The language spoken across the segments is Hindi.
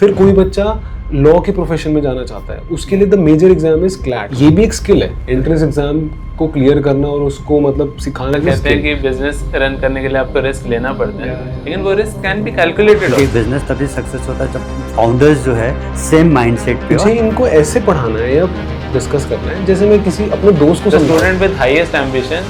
फिर कोई बच्चा लॉ के प्रोफेशन में जाना चाहता है, उसके लिए the major exam is CLAT. ये भी एक स्किल है, एंट्रेंस एग्जाम को क्लियर करना और उसको मतलब सिखाना। कहते हैं कि बिजनेस रन करने के लिए आपको रिस्क लेना पड़ता है, लेकिन वो risk can be calculated. Business तभी सक्सेस होता है जब फाउंडर्स जो है सेम माइंडसेट पे हो। मुझे इनको ऐसे पढ़ाना है या डिस्कस करना है जैसे मैं किसी अपने दोस्त को student with highest ambition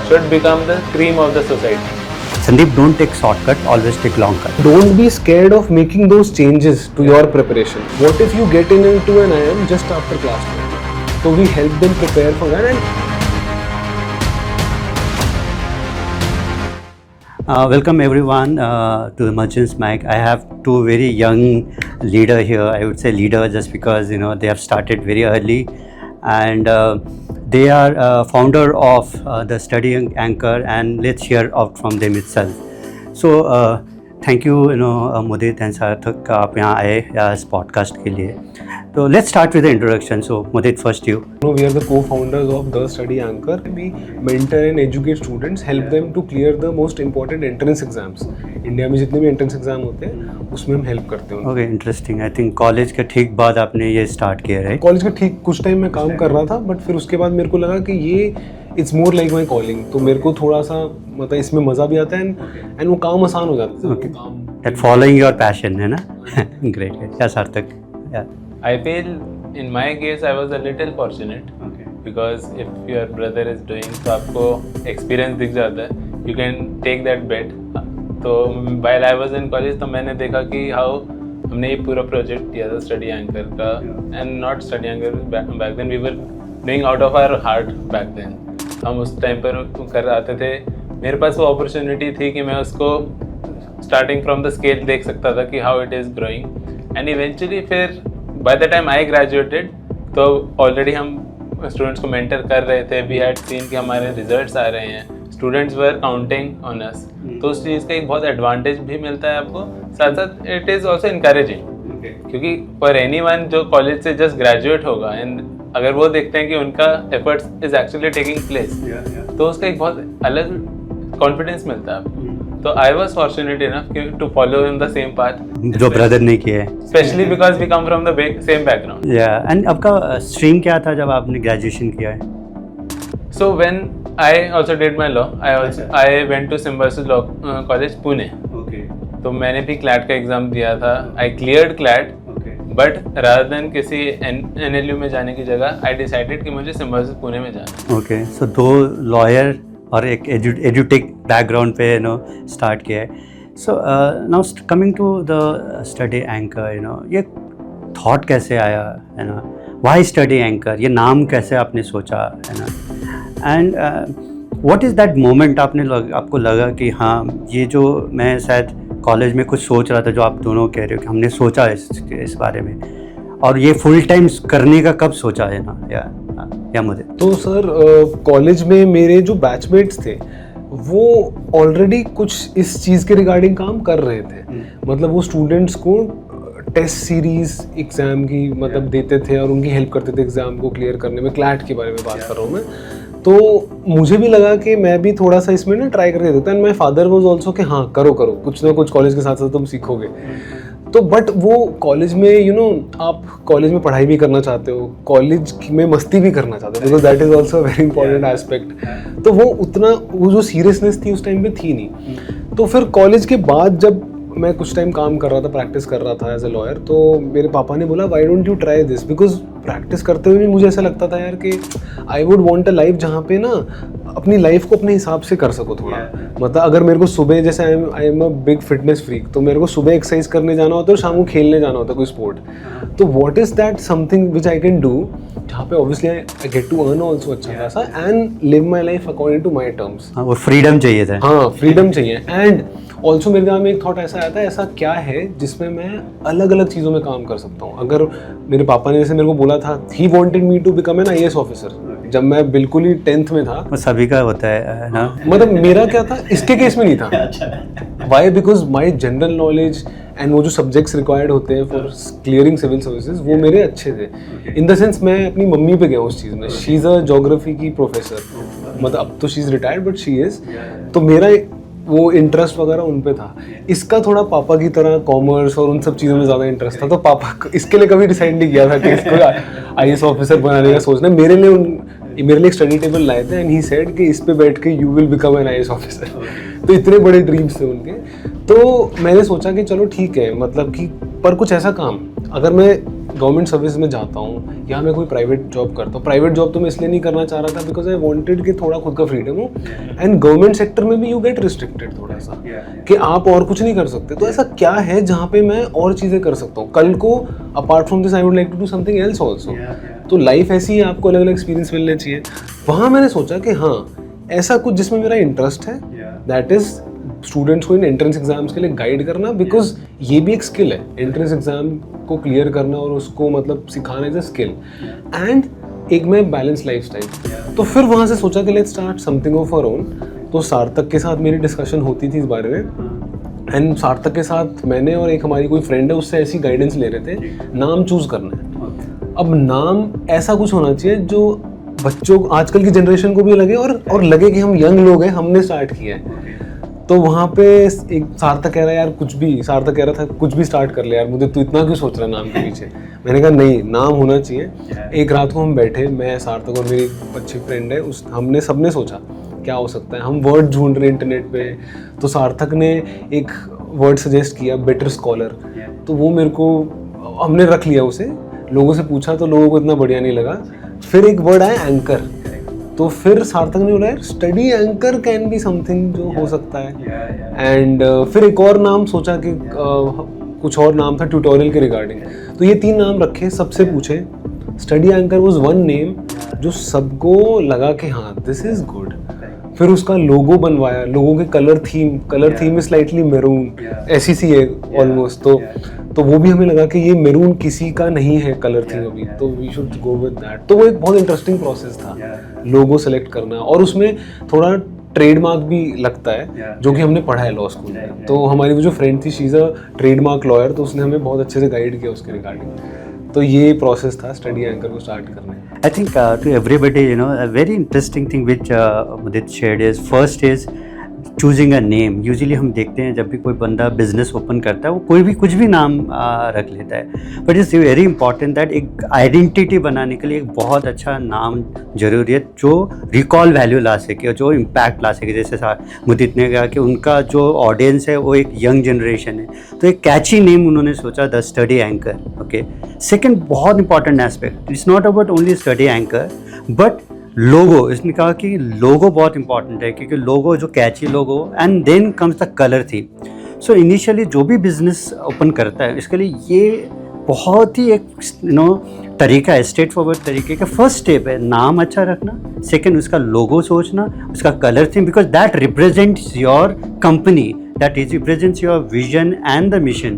should become the cream of the society. Sandeep, don't take shortcut, always take long cut. Don't be scared of making those changes to your preparation. What if you get into an IIM just after class 12? So we help them prepare for that. Welcome everyone to the Merchants Mic. I have two very young leader here. I would say leader just because they have started very early, and they are founder of the Study Anchor, and let's hear out from them itself. So thank you Mudit and Sarthak आप यहाँ आए इस podcast के लिए. So let's start with the introduction. So Mudit, first you. We are the co-founders of the Study Anchor. We mentor and educate students, help them to clear the most important entrance exams. India में जितने भी एंट्रेंस एग्जाम होते हैं उसमें हम हेल्प करते हैं। Okay, interesting. I think college के ठीक बाद आपने ये स्टार्ट किया है। कॉलेज के ठीक कुछ टाइम मैं काम कर रहा था, बट फिर उसके बाद मेरे को लगा कि ये it's more like my calling, तो मेरे को थोड़ा सा मतलब इसमें मज़ा भी आता है एंड वो काम आसान हो जाता है। दैट फॉलोइंग योर पैशन है ना। ग्रेट। क्या सार्थक? I feel in my case I was a little fortunate because if your brother is doing तो आपको experience दिख जाता है, you can take that bet. तो while I was in college तो मैंने देखा कि how हमने ये पूरा प्रोजेक्ट किया था स्टडी एंकर का, and not study anchor back then we were doing out of our heart back then. हम उस टाइम पर कर आते थे, मेरे पास वो अपॉर्चुनिटी थी कि मैं उसको स्टार्टिंग फ्रॉम द स्केल देख सकता था कि how it is growing, and eventually फिर by the time I graduated तो ऑलरेडी हम स्टूडेंट्स को मेंटर कर रहे थे। वी हैड सीन कि हमारे रिजल्ट्स आ रहे हैं, students were counting on us, तो उस चीज़ का एक बहुत एडवांटेज भी मिलता है आपको, साथ साथ इट इज़ ऑल्सो इनकरेजिंग क्योंकि फॉर एनीवन जो कॉलेज से जस्ट ग्रेजुएट होगा एंड अगर वो देखते हैं कि उनका efforts is actually taking place, तो उसका एक बहुत अलग कॉन्फिडेंस मिलता है आपको। तो I was fortunate enough to follow in the same path जो ब्रदर ने किया है, specially because we come from the same background. या एंड आपका स्ट्रीम क्या था जब आपने ग्रेजुएशन किया है? So when I also did my law, I went to Symbiosis law college Pune. तो मैंने भी क्लैट का एग्जाम दिया था, I cleared CLAT, but rather than किसी NLU में जाने की जगह आई डिसाइडेड कि मुझे सिम्बायोसिस पुणे में जाना है। ओके, सो दो लॉयर और एक एजुटेक बैकग्राउंड पे स्टार्ट किया है। So now coming to the study anchor, ये थॉट कैसे आया है ना? व्हाई स्टडी एंकर, ये नाम कैसे आपने सोचा है ना? And what is that moment आपको लगा कि हाँ ये जो मैं शायद कॉलेज में कुछ सोच रहा था जो आप दोनों कह रहे हो कि हमने सोचा इस बारे में, और ये फुल टाइम करने का कब सोचा है ना? या मुझे तो सर कॉलेज में मेरे जो बैचमेट्स थे वो ऑलरेडी कुछ इस चीज़ के रिगार्डिंग काम कर रहे थे। मतलब वो स्टूडेंट्स को टेस्ट सीरीज एग्ज़ाम की मतलब देते थे और उनकी हेल्प करते थे एग्ज़ाम को क्लियर करने में। क्लैट के बारे में बात कर रहा हूँ मैं। तो मुझे भी लगा कि मैं भी थोड़ा सा इसमें ना ट्राई करके देखता हूँ। And my father was also कि हाँ करो कुछ ना कुछ कॉलेज के साथ साथ तुम सीखोगे। तो बट वो कॉलेज में आप कॉलेज में पढ़ाई भी करना चाहते हो, कॉलेज में मस्ती भी करना चाहते हो, because that is also a very important aspect. तो वो जो सीरियसनेस थी उस टाइम पे थी नहीं। तो फिर कॉलेज के बाद जब मैं कुछ टाइम काम कर रहा था, प्रैक्टिस कर रहा था एज ए लॉयर, तो मेरे पापा ने बोला why don't you try this, because practice करते हुए भी मुझे ऐसा लगता था यार कि I would want a life जहाँ पे ना अपनी लाइफ को अपने हिसाब से कर सको थोड़ा। मतलब अगर मेरे को सुबह जैसे I am a big fitness freak, तो मेरे को सुबह एक्सरसाइज करने जाना होता है और शाम को खेलने जाना होता है कोई स्पोर्ट, तो what is that something which I can do जहाँ पे obviously I get to earn also अच्छा खासा and live my life according to my terms. वो फ्रीडम चाहिए था। हाँ, फ्रीडम चाहिए। एंड ऑल्सो मेरे दिमाग में एक थॉट ऐसा आया था, ऐसा क्या है जिसमें मैं अलग अलग चीज़ों में काम कर सकता हूँ। अगर मेरे पापा ने जैसे मेरे को बोला था, he wanted me to become an IAS officer जब मैं बिल्कुल ही 10th में था। वो सभी का होता है ना। मतलब मेरा क्या था, इसके केस में नहीं था। Why? Because my general knowledge and वो जो सब्जेक्ट्स रिक्वायर्ड होते हैं फॉर क्लियरिंग सिविल सर्विसेज वो मेरे अच्छे थे। इन द सेंस मैं अपनी मम्मी पे गया उस चीज़ में। शी इज़ अ जोग्राफी की प्रोफेसर, मतलब अब तो she is retired but she is. तो मेरा वो इंटरेस्ट वगैरह उन पे था। इसका थोड़ा पापा की तरह कॉमर्स और उन सब चीज़ों में ज़्यादा इंटरेस्ट था, तो पापा इसके लिए कभी डिसाइड नहीं किया था कि इसको IAS ऑफिसर बनाने का सोचना। मेरे लिए एक स्टडी टेबल लाए थे एंड ही सेड कि इस पे बैठ के you will become an IAS officer. तो इतने बड़े ड्रीम्स थे उनके। तो मैंने सोचा कि चलो ठीक है, मतलब कि पर कुछ ऐसा काम, अगर मैं गवर्नमेंट सर्विस में जाता हूँ या मैं कोई प्राइवेट जॉब करता हूँ, प्राइवेट जॉब तो मैं इसलिए नहीं करना चाह रहा था बिकॉज आई वांटेड कि थोड़ा खुद का फ्रीडम हो, एंड गवर्नमेंट सेक्टर में भी यू गेट रिस्ट्रिक्टेड थोड़ा सा कि आप और कुछ नहीं कर सकते। तो ऐसा क्या है जहाँ पे मैं और चीज़ें कर सकता हूँ कल को, apart from this I would like to do something else also. तो लाइफ ऐसी है, आपको अलग अलग एक्सपीरियंस मिलने चाहिए। वहाँ मैंने सोचा कि हाँ ऐसा कुछ जिसमें मेरा इंटरेस्ट है, दैट इज़ स्टूडेंट्स को इन एंट्रेंस एग्जाम्स के लिए गाइड करना, बिकॉज ये भी एक स्किल है, एंट्रेंस एग्जाम को क्लियर करना और उसको मतलब सिखाना इज अ स्किल, एंड एक मैं बैलेंस लाइफस्टाइल। तो फिर वहाँ से सोचा कि let's start something of our own. तो सार्थक के साथ मेरी डिस्कशन होती थी इस बारे में, एंड सार्थक के साथ मैंने और एक हमारी कोई फ्रेंड है उससे ऐसी गाइडेंस ले रहे थे, नाम चूज करना है। अब नाम ऐसा कुछ होना चाहिए जो बच्चों आजकल की जनरेशन को भी लगे और लगे कि हम यंग लोग हैं, हमने स्टार्ट किया है। तो वहाँ पे एक सार्थक कह रहा है यार सार्थक कह रहा था कुछ भी स्टार्ट कर ले यार, मुझे तू इतना क्यों सोच रहा है नाम के पीछे। मैंने कहा नहीं, नाम होना चाहिए। एक रात को हम बैठे, मैं सार्थक और मेरी अच्छी फ्रेंड है, हमने सबने सोचा क्या हो सकता है, हम वर्ड ढूंढ रहे इंटरनेट पे। तो सार्थक ने एक वर्ड सजेस्ट किया, बेटर स्कॉलर। तो वो मेरे को, हमने रख लिया उसे, लोगों से पूछा तो लोगों को इतना बढ़िया नहीं लगा। फिर एक वर्ड आया एंकर, तो फिर सार्थक ने बोला study anchor can be something जो हो सकता है। एंड फिर एक और नाम सोचा कि कुछ और नाम था ट्यूटोरियल के रिगार्डिंग। तो ये 3 नाम रखे, सबसे पूछे। Study anchor was one name जो सबको लगा कि हाँ दिस इज गुड। फिर उसका लोगो बनवाया, लोगों के colour theme is slightly maroon, ऐसी सी है ऑलमोस्ट। तो वो भी हमें लगा कि ये मैरून किसी का नहीं है कलर थीम अभी, तो we should go with that. तो वो एक बहुत इंटरेस्टिंग प्रोसेस था लोगो सेलेक्ट करना, और उसमें थोड़ा ट्रेडमार्क भी लगता है जो कि हमने पढ़ा है लॉ स्कूल में। तो हमारी वो जो फ्रेंड थी she is a trademark lawyer, तो उसने हमें बहुत अच्छे से गाइड किया उसके रिगार्डिंग। तो ये प्रोसेस था स्टडी एंकर को स्टार्ट करने। I think to everybody, a very interesting thing which Mudit shared is, first is choosing a name. Usually हम देखते हैं जब भी कोई बंदा बिजनेस ओपन करता है वो कोई भी कुछ भी नाम रख लेता है, but it's very important that एक आइडेंटिटी बनाने के लिए एक बहुत अच्छा नाम जरूरी है जो रिकॉल वैल्यू ला सके, जो इम्पैक्ट ला सके। जैसे मुदित ने कहा कि उनका जो ऑडियंस है वो एक यंग जनरेशन है, तो एक कैची नेम उन्होंने सोचा, the study anchor. Okay, second बहुत important aspect, it's not about only study anchor but logo. इसने कहा कि लोगो बहुत इंपॉर्टेंट है, क्योंकि लोगो जो catchy logo, and then comes the colour theme. So initially जो भी बिजनेस ओपन करता है इसके लिए ये बहुत ही एक तरीका है, स्ट्रेट फॉरवर्ड तरीके का फर्स्ट स्टेप है नाम अच्छा रखना, सेकंड उसका लोगो सोचना, उसका colour theme, because that represents your company, that is represents your vision and the mission,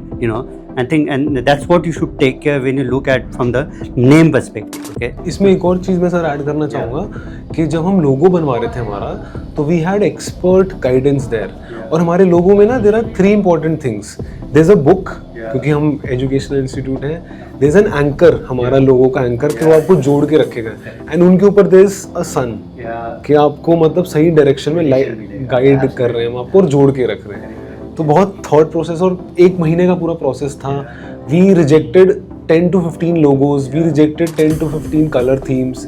I think, and that's what you should take care when you look at from the name perspective. Okay, इसमें एक और चीज़ मैं सर ऐड करना चाहूँगा कि जब हम लोगो बनवा रहे थे हमारा, तो we had expert guidance there, और हमारे लोगो में ना there are 3 important things. There is a book, क्योंकि हम एजुकेशनल इंस्टीट्यूट है। देयर इज एन एंकर, हमारा लोगो का एंकर, कि वो आपको जोड़ के रखेगा, एंड उनके ऊपर देयर इज अ सन, कि आपको मतलब सही डायरेक्शन में गाइड कर रहे हैं हम आपको और जोड़ के रख रहे हैं। तो बहुत थॉट प्रोसेस और 1 महीने का पूरा प्रोसेस था। We rejected 10 to 15 logos, we rejected 10 to 15 colour themes.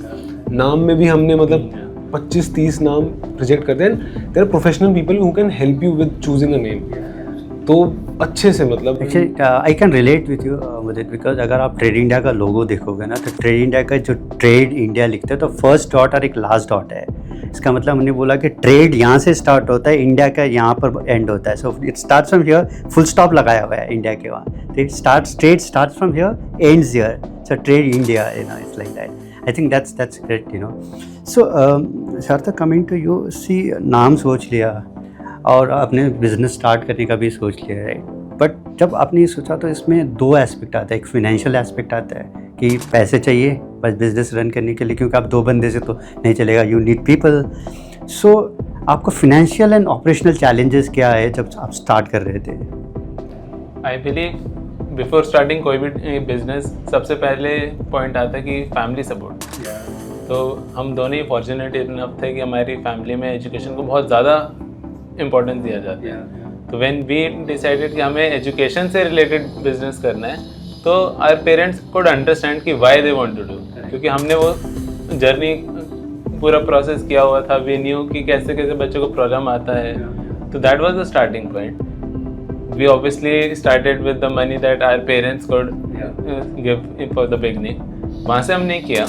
नाम में भी हमने मतलब 25-30 नाम रिजेक्ट करते हैं। There are professional people who can help you with choosing a name. तो अच्छे से मतलब actually I can relate with you Mudit, because अगर आप ट्रेड इंडिया का लोगो देखोगे ना, तो ट्रेड इंडिया का जो ट्रेड इंडिया लिखते हैं तो फर्स्ट डॉट और एक लास्ट डॉट है। इसका मतलब हमने बोला कि ट्रेड यहाँ से स्टार्ट होता है, इंडिया का यहाँ पर एंड होता है। So it starts from here, full stop लगाया हुआ है इंडिया के वहाँ, तो it starts, trade starts from here, ends here, so trade India, it's like that. I think that's great, so Sarthak, coming to you, सी नाम सोच लिया और अपने बिजनेस स्टार्ट करने का भी सोच लिया, राइट, बट जब आपने सोचा तो इसमें 2 एस्पेक्ट आता है। एक फिनेंशियल एस्पेक्ट आता है कि पैसे चाहिए बस बिजनेस रन करने के लिए, क्योंकि आप 2 बंदे से तो नहीं चलेगा, यू नीड पीपल। सो आपको फिनेंशियल एंड ऑपरेशनल चैलेंजेस क्या है जब आप स्टार्ट कर रहे थे? आई बिलीव बिफोर स्टार्टिंग कोई भी बिजनेस सबसे पहले पॉइंट आता है कि फैमिली सपोर्ट। तो हम दोनों ही फॉर्चुनेट इनफ थे कि हमारी फैमिली में एजुकेशन को बहुत ज़्यादा इम्पोर्टेंस दिया जाता है। तो व्हेन वी डिसाइडेड कि हमें एजुकेशन से रिलेटेड बिजनेस करना है, तो आवर पेरेंट्स कुड अंडरस्टैंड कि why they want to do, क्योंकि हमने वो जर्नी पूरा प्रोसेस किया हुआ था। वी न्यू कि कैसे कैसे बच्चों को प्रॉब्लम आता है। तो that was the starting point. We obviously started with the money that our parents could give for the beginning. वहाँ से हमने किया।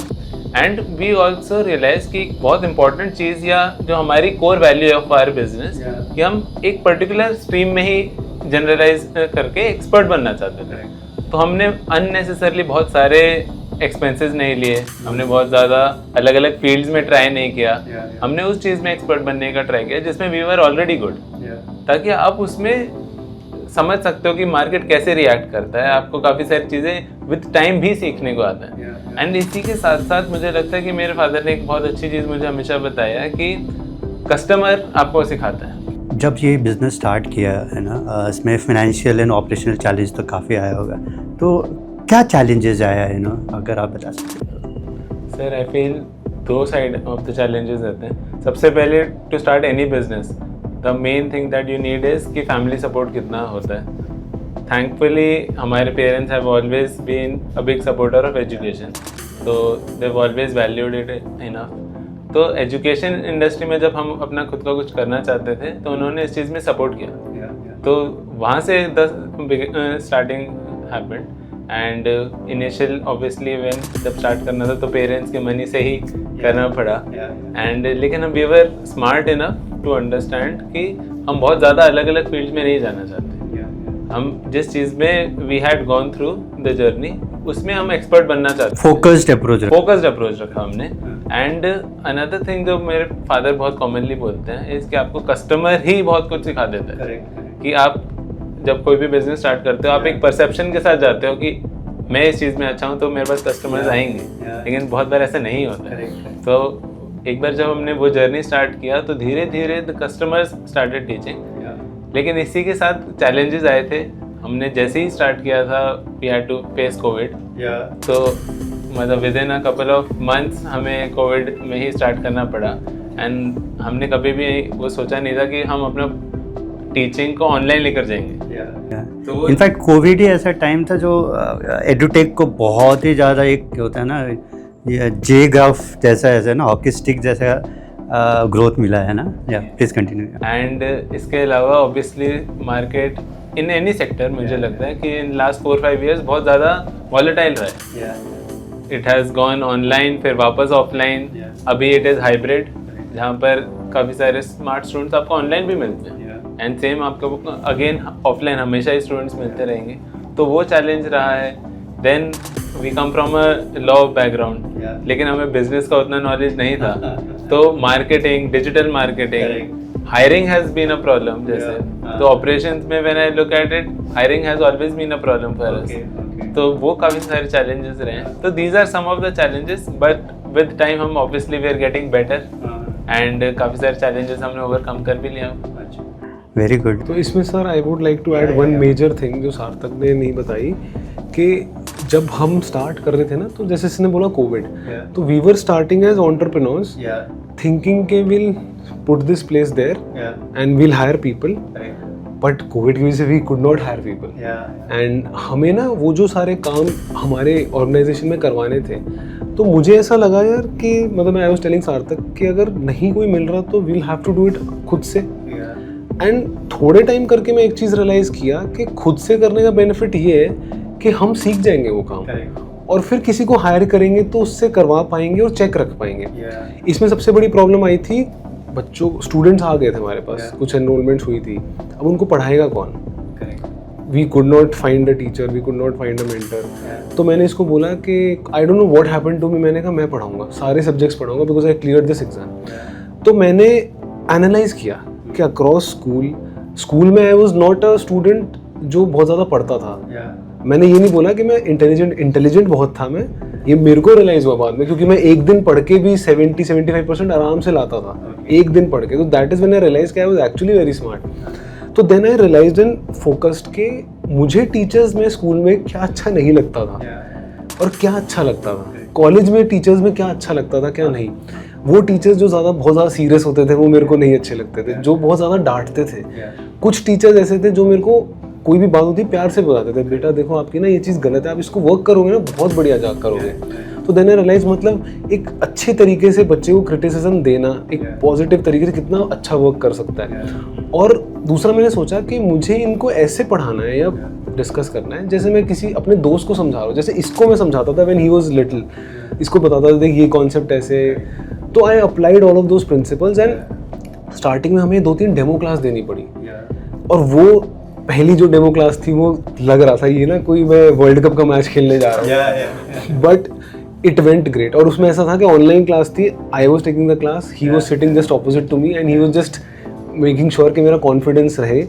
एंड वी ऑल्सो रियलाइज कि बहुत इंपॉर्टेंट चीज़ या जो हमारी कोर वैल्यू है ऑफ आवर बिजनेस, कि हम एक पर्टिकुलर स्ट्रीम में ही जनरलाइज करके एक्सपर्ट बनना चाहते थे। तो हमने अननेसेसरली बहुत सारे एक्सपेंसेस नहीं लिए, हमने बहुत ज़्यादा अलग अलग फील्ड्स में ट्राई नहीं किया। हमने उस चीज़ में एक्सपर्ट बनने का ट्राई किया जिसमें वी वर ऑलरेडी गुड, ताकि आप उसमें समझ सकते हो कि मार्केट कैसे रिएक्ट करता है। आपको काफ़ी सारी चीज़ें विद टाइम भी सीखने को आता है। एंड इसी के साथ साथ मुझे लगता है कि मेरे फादर ने एक बहुत अच्छी चीज़ मुझे हमेशा बताया है कि कस्टमर आपको सिखाता है। जब ये बिज़नेस स्टार्ट किया है ना, इसमें फाइनेंशियल एंड ऑपरेशनल चैलेंज तो काफ़ी आया होगा, तो क्या चैलेंजेस आया है ना, अगर आप बता सकते हो? सर आई फील दो साइड ऑफ द चैलेंजेस रहते हैं। सबसे पहले to start any business the main thing that you need is कि फैमिली सपोर्ट कितना होता है। थैंकफुली हमारे parents have always been a big supporter of education, तो they have always valued it enough. तो एजुकेशन इंडस्ट्री में जब हम अपना खुद का कुछ करना चाहते थे तो उन्होंने इस चीज़ में सपोर्ट किया। तो वहाँ से starting happened. And initial obviously when जब स्टार्ट करना था तो पेरेंट्स के मनी से ही करना पड़ा। एंड लेकिन हम we were smart enough to understand कि हम बहुत ज़्यादा अलग अलग फील्ड में नहीं जाना चाहते। हम जिस चीज़ में we had gone through the journey उसमें हम एक्सपर्ट बनना चाहते हैं। फोकस्ड अप्रोच रखा हमने। एंड अनदर थिंग जो मेरे फादर बहुत कॉमनली बोलते हैं इस कि आपको कस्टमर ही बहुत कुछ सिखा देता है। कि आप जब कोई भी बिजनेस स्टार्ट करते हो आप एक परसेप्शन के साथ जाते हो कि मैं इस चीज़ में अच्छा हूँ तो मेरे पास कस्टमर्स आएंगे, लेकिन बहुत बार ऐसा नहीं होता है। तो एक बार जब हमने वो जर्नी स्टार्ट किया तो धीरे धीरे द कस्टमर्स स्टार्टेड टीचिंग। लेकिन इसी के साथ चैलेंजेस आए थे। हमने जैसे ही स्टार्ट किया था we had to face COVID. तो मतलब within a couple of months हमें कोविड में ही स्टार्ट करना पड़ा। एंड हमने कभी भी वो सोचा नहीं था कि हम अपना टीचिंग को ऑनलाइन लेकर जाएंगे। तो इनफैक्ट कोविड ही ऐसा टाइम था जो एडुटेक को बहुत ही ज़्यादा एक होता है ना, ये जे ग्राफ जैसा ऐसा ना, हॉकी स्टिक जैसा ग्रोथ मिला है ना। या प्लीज कंटिन्यू। एंड इसके अलावा obviously market in any sector मुझे लगता है कि इन लास्ट 4-5 ईयर्स बहुत ज़्यादा वॉलेटाइल रहा है। इट हैज़ गॉन ऑनलाइन फिर वापस ऑफलाइन, अभी इट इज़ हाइब्रिड जहाँ पर काफ़ी सारे स्मार्ट स्टूडेंट्स आपको ऑनलाइन भी मिलते हैं। एंड सेम आपको अगेन ऑफलाइन हमेशा ही स्टूडेंट्स मिलते रहेंगे। तो वो चैलेंज रहा है। Then we come from a law background, लेकिन हमें बिजनेस का उतना नॉलेज नहीं था। तो marketing, digital marketing, hiring has been a problem. जैसे तो ऑपरेशंस में when I look at it, hiring has always been a problem for us. तो वो काफ़ी सारे चैलेंजेस रहे हैं। तो these are some of the challenges, but with time हम obviously we are getting better and काफ़ी सारे चैलेंजेस हमने ओवरकम कर भी लिया। Very good. तो इसमें sir I would like to add one major thing जो सार्थक ने नहीं बताई, कि जब हम स्टार्ट कर रहे थे ना, तो जैसे इसने बोला कोविड, तो we were starting as entrepreneurs thinking के will put this place there and will hire people, but covid की वजह से we could not hire people. And हमें ना वो जो सारे काम हमारे ऑर्गेनाइजेशन में करवाने थे, तो मुझे ऐसा लगा यार कि मतलब आई वाज टेलिंग सार्थक कि अगर नहीं कोई मिल रहा तो we'll have to do it खुद से। एंड थोड़े टाइम करके मैं एक चीज़ रियलाइज़ किया कि खुद से करने का बेनिफिट ये है कि हम सीख जाएंगे वो काम, और फिर किसी को हायर करेंगे तो उससे करवा पाएंगे और चेक रख पाएंगे। इसमें सबसे बड़ी प्रॉब्लम आई थी, बच्चों स्टूडेंट्स आ गए थे हमारे पास, कुछ एनरोलमेंट्स हुई थी, अब उनको पढ़ाएगा कौन? We could not find a teacher, we could not find a mentor. तो मैंने इसको बोला कि I don't know what happened to me, मैंने कहा मैं पढ़ाऊंगा, सारे सब्जेक्ट्स पढ़ाऊंगा because I clear this exam. तो मैंने एनालाइज किया कि अक्रॉस स्कूल में I was not a student जो बहुत ज़्यादा पढ़ता था। मैंने ये नहीं बोला कि मैं इंटेलिजेंट बहुत था मैं, ये मेरे को रियलाइज हुआ बाद में, क्योंकि मैं एक दिन पढ़ के भी 70-75% आराम से लाता था, एक दिन पढ़ के। तो that is when I realise कि I was actually very smart. तो then I realised and focused कि मुझे टीचर्स में स्कूल में क्या अच्छा नहीं लगता था और क्या अच्छा लगता था, कॉलेज में टीचर्स में क्या अच्छा लगता था क्या नहीं। वो टीचर्स जो बहुत ज़्यादा सीरियस होते थे वो मेरे को नहीं अच्छे लगते थे, जो बहुत ज़्यादा डांटते थे। कुछ टीचर्स ऐसे थे जो मेरे को कोई भी बात होती प्यार से बताते थे, बेटा देखो आपकी ना ये चीज़ गलत है, आप इसको वर्क करोगे ना बहुत बढ़िया जा करोगे। तो देन आई रियलाइज मतलब एक अच्छे तरीके से बच्चे को क्रिटिसिज्म देना एक पॉजिटिव तरीके से कितना अच्छा वर्क कर सकता है। और दूसरा मैंने सोचा कि मुझे इनको ऐसे पढ़ाना है या डिस्कस करना है जैसे मैं किसी अपने दोस्त को समझा रहा हूँ, जैसे इसको मैं समझाता था व्हेन ही वाज लिटिल, इसको बताता था देख ये कॉन्सेप्ट ऐसे। तो I applied all of those principles and starting में हमें 2-3 डेमो क्लास देनी पड़ी। और वो पहली जो डेमो क्लास थी वो लग रहा था ये ना कोई मैं वर्ल्ड कप का मैच खेलने जा रहा हूँ, बट इट वेंट ग्रेट। और उसमें ऐसा था कि ऑनलाइन क्लास थी, I was taking the class, he was sitting just opposite to me and he was just making sure कि मेरा कॉन्फिडेंस रहे,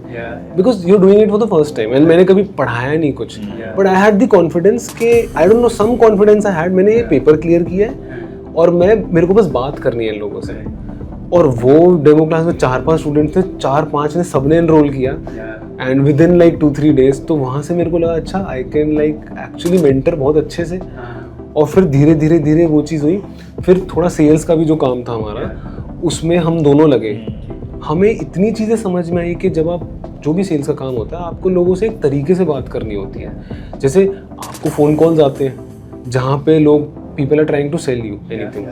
because you are doing it for the first time and मैंने कभी पढ़ाया नहीं कुछ, but I had the confidence के I don't know some confidence I had. मैंने ये पेपर क्लियर किया है और मेरे को बस बात करनी है इन लोगों से। और वो डेमो क्लास में 4-5 स्टूडेंट्स थे, 4-5 ने सबने एनरोल किया and with in like 2-3 days। तो वहाँ से मेरे को लगा अच्छा I can like actually mentor बहुत अच्छे से। और फिर धीरे धीरे वो चीज़ हुई। फिर थोड़ा सेल्स का भी जो काम था हमारा उसमें हम दोनों लगे। हमें इतनी चीज़ें समझ में आई कि जब आप जो भी सेल्स का काम होता है आपको लोगों से एक तरीके से बात करनी होती है। जैसे आपको फ़ोन कॉल्स आते हैं जहाँ पे लोग people are trying to sell you anything,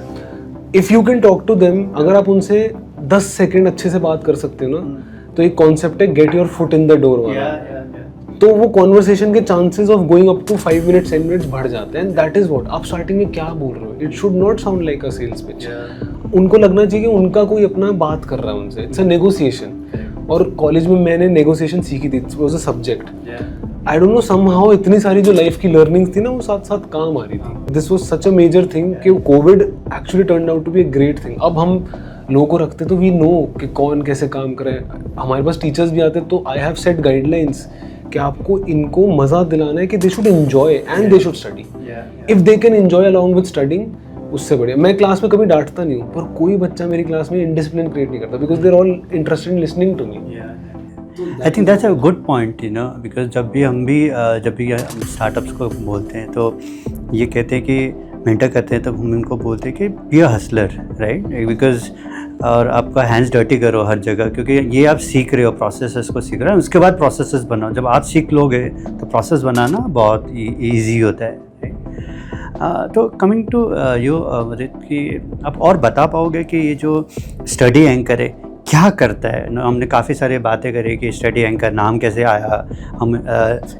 if you can talk to them, अगर आप उनसे 10 सेकेंड अच्छे से बात कर सकते हो ना, तो एक कॉन्सेप्ट है get your foot in the door वाला। तो वो कॉन्वर्सेशन के chances of going up to 5 minutes 10 minutes बढ़ जाते हैं। एंड दैट इज व्हाट आप स्टार्टिंग में क्या बोल रहे हो, it should not sound like a sales pitch. उनको लगना चाहिए कि उनका कोई अपना बात कर रहा है उनसे, इट्स अ नेगोशिएशन। और कॉलेज में मैंने नेगोशिएशन सीखी थी, it was a subject. I don't know somehow इतनी सारी जो लाइफ की लर्निंग्स थी ना वो साथ साथ काम आ रही थी। This was such a major thing कि covid actually turned out to be a great thing. अब हम लोगों को रखते तो वी नो कि कौन कैसे काम करे, हमारे पास टीचर्स भी आते, तो आई हैव सेट गाइडलाइंस कि आपको इनको मज़ा दिलाना है कि they should enjoy and they should study. If they can enjoy along with studying, उससे बढ़िया। मैं क्लास में कभी डांटता नहीं हूँ, पर कोई बच्चा मेरी क्लास में इनडिसिप्लिन क्रिएट नहीं करता, because they are all interested in listening to me. I think that's a good point, you know, because जब भी स्टार्टअप्स को बोलते हैं तो ये कहते हैं कि मेंटर करते हैं, तब हम इनको बोलते हैं कि be a Hustler, right, because और आपका हैंड्स डर्टी करो हर जगह, क्योंकि ये आप सीख रहे हो, प्रोसेसेस को सीख रहे हो, उसके बाद प्रोसेसेस बनाओ। जब आप सीख लोगे तो प्रोसेस बनाना बहुत ईजी होता है, राइट। तो कमिंग टू यू मदद कि आप और बता पाओगे कि ये जो स्टडी एंकर है क्या करता है? हमने काफ़ी सारी बातें करी कि स्टडी एंकर नाम कैसे आया, हम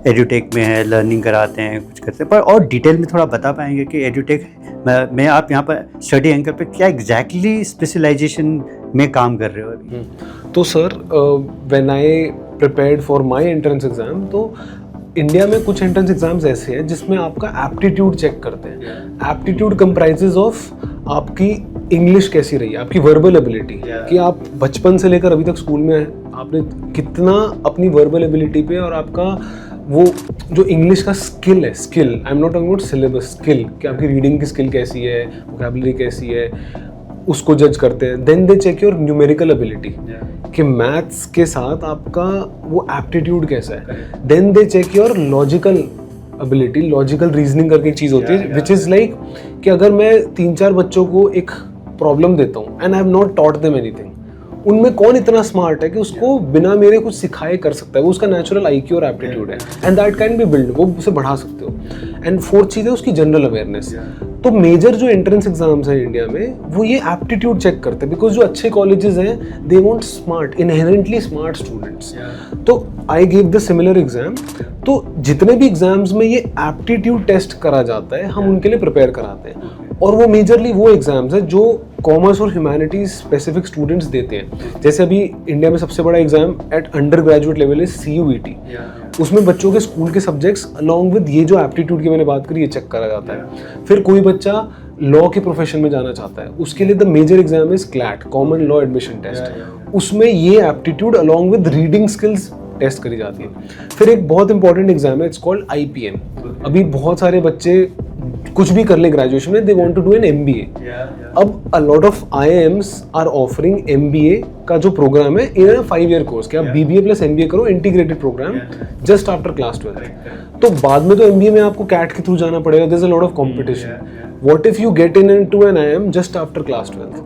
एडुटेक में है, लर्निंग कराते हैं, कुछ करते हैं, पर और डिटेल में थोड़ा बता पाएंगे कि एडुटेक में आप यहाँ पर स्टडी एंकर पे क्या एग्जैक्टली स्पेशलाइजेशन में काम कर रहे हो अभी? तो sir when I prepared for my entrance exam, तो इंडिया में कुछ एंट्रेंस एग्जाम्स ऐसे हैं जिसमें आपका एप्टीट्यूड चेक करते हैं। एप्टीट्यूड कंप्राइजेज ऑफ आपकी इंग्लिश कैसी रही है, आपकी वर्बल एबिलिटी, कि आप बचपन से लेकर अभी तक स्कूल में आपने कितना अपनी वर्बल एबिलिटी पे और आपका वो जो इंग्लिश का स्किल है, skill, I am not talking about syllabus, skill, कि आपकी रीडिंग की स्किल कैसी है, वोकैबुलरी कैसी है, उसको जज करते हैं। Then they check your numerical ability, कि मैथ्स के साथ आपका वो एप्टीट्यूड कैसा है। Then they check your logical ability, logical reasoning करके एक चीज़ होती है, विच इज़ लाइक कि अगर मैं 3-4 बच्चों को एक प्रॉब्लम देता हूँ and I have not taught them anything, उनमें कौन इतना स्मार्ट है कि उसको बिना मेरे कुछ सिखाए कर सकता है, वो उसका नेचुरल आईक्यू और एप्टीट्यूड है, and that can be build, वो उसे बढ़ा सकते हो। एंड 4th चीज़ है उसकी जनरल अवेयरनेस। तो मेजर जो एंट्रेंस एग्जाम्स हैं इंडिया में वो ये एप्टीट्यूड चेक करते हैं, बिकॉज जो अच्छे कॉलेजेस हैं they want smart, inherently smart students. तो I give the similar exam. तो जितने भी एग्जाम्स में ये एप्टीट्यूड टेस्ट करा जाता है हम उनके लिए प्रिपेयर कराते हैं, और वो मेजरली वो एग्जाम्स है जो कॉमर्स और ह्यूमैनिटीज स्पेसिफिक स्टूडेंट्स देते हैं। जैसे अभी इंडिया में सबसे बड़ा exam at undergraduate level is CUET। उसमें बच्चों के स्कूल के सब्जेक्ट्स अलॉन्ग विद ये जो एप्टीट्यूड की मैंने बात करी ये चेक करा जाता है। फिर कोई बच्चा लॉ के प्रोफेशन में जाना चाहता है, उसके लिए the major exam is CLAT, common law admission test. उसमें ये aptitude along with reading skills test करी जाती है। फिर एक बहुत इंपॉर्टेंट एग्जाम है, इट्स कॉल्ड IPM। अभी बहुत सारे बच्चे कुछ भी कर ले ग्रेजुएशन में, they want to do an MBA। अब a lot of IIMs are offering MBA का जो प्रोग्राम है in a 5-year course कि आप BBA plus MBA करो integrated program just after class 12. तो बाद में तो MBA में आपको CAT के थ्रू जाना पड़ेगा. There's a lot of competition. What if you get into an IIM just after class 12?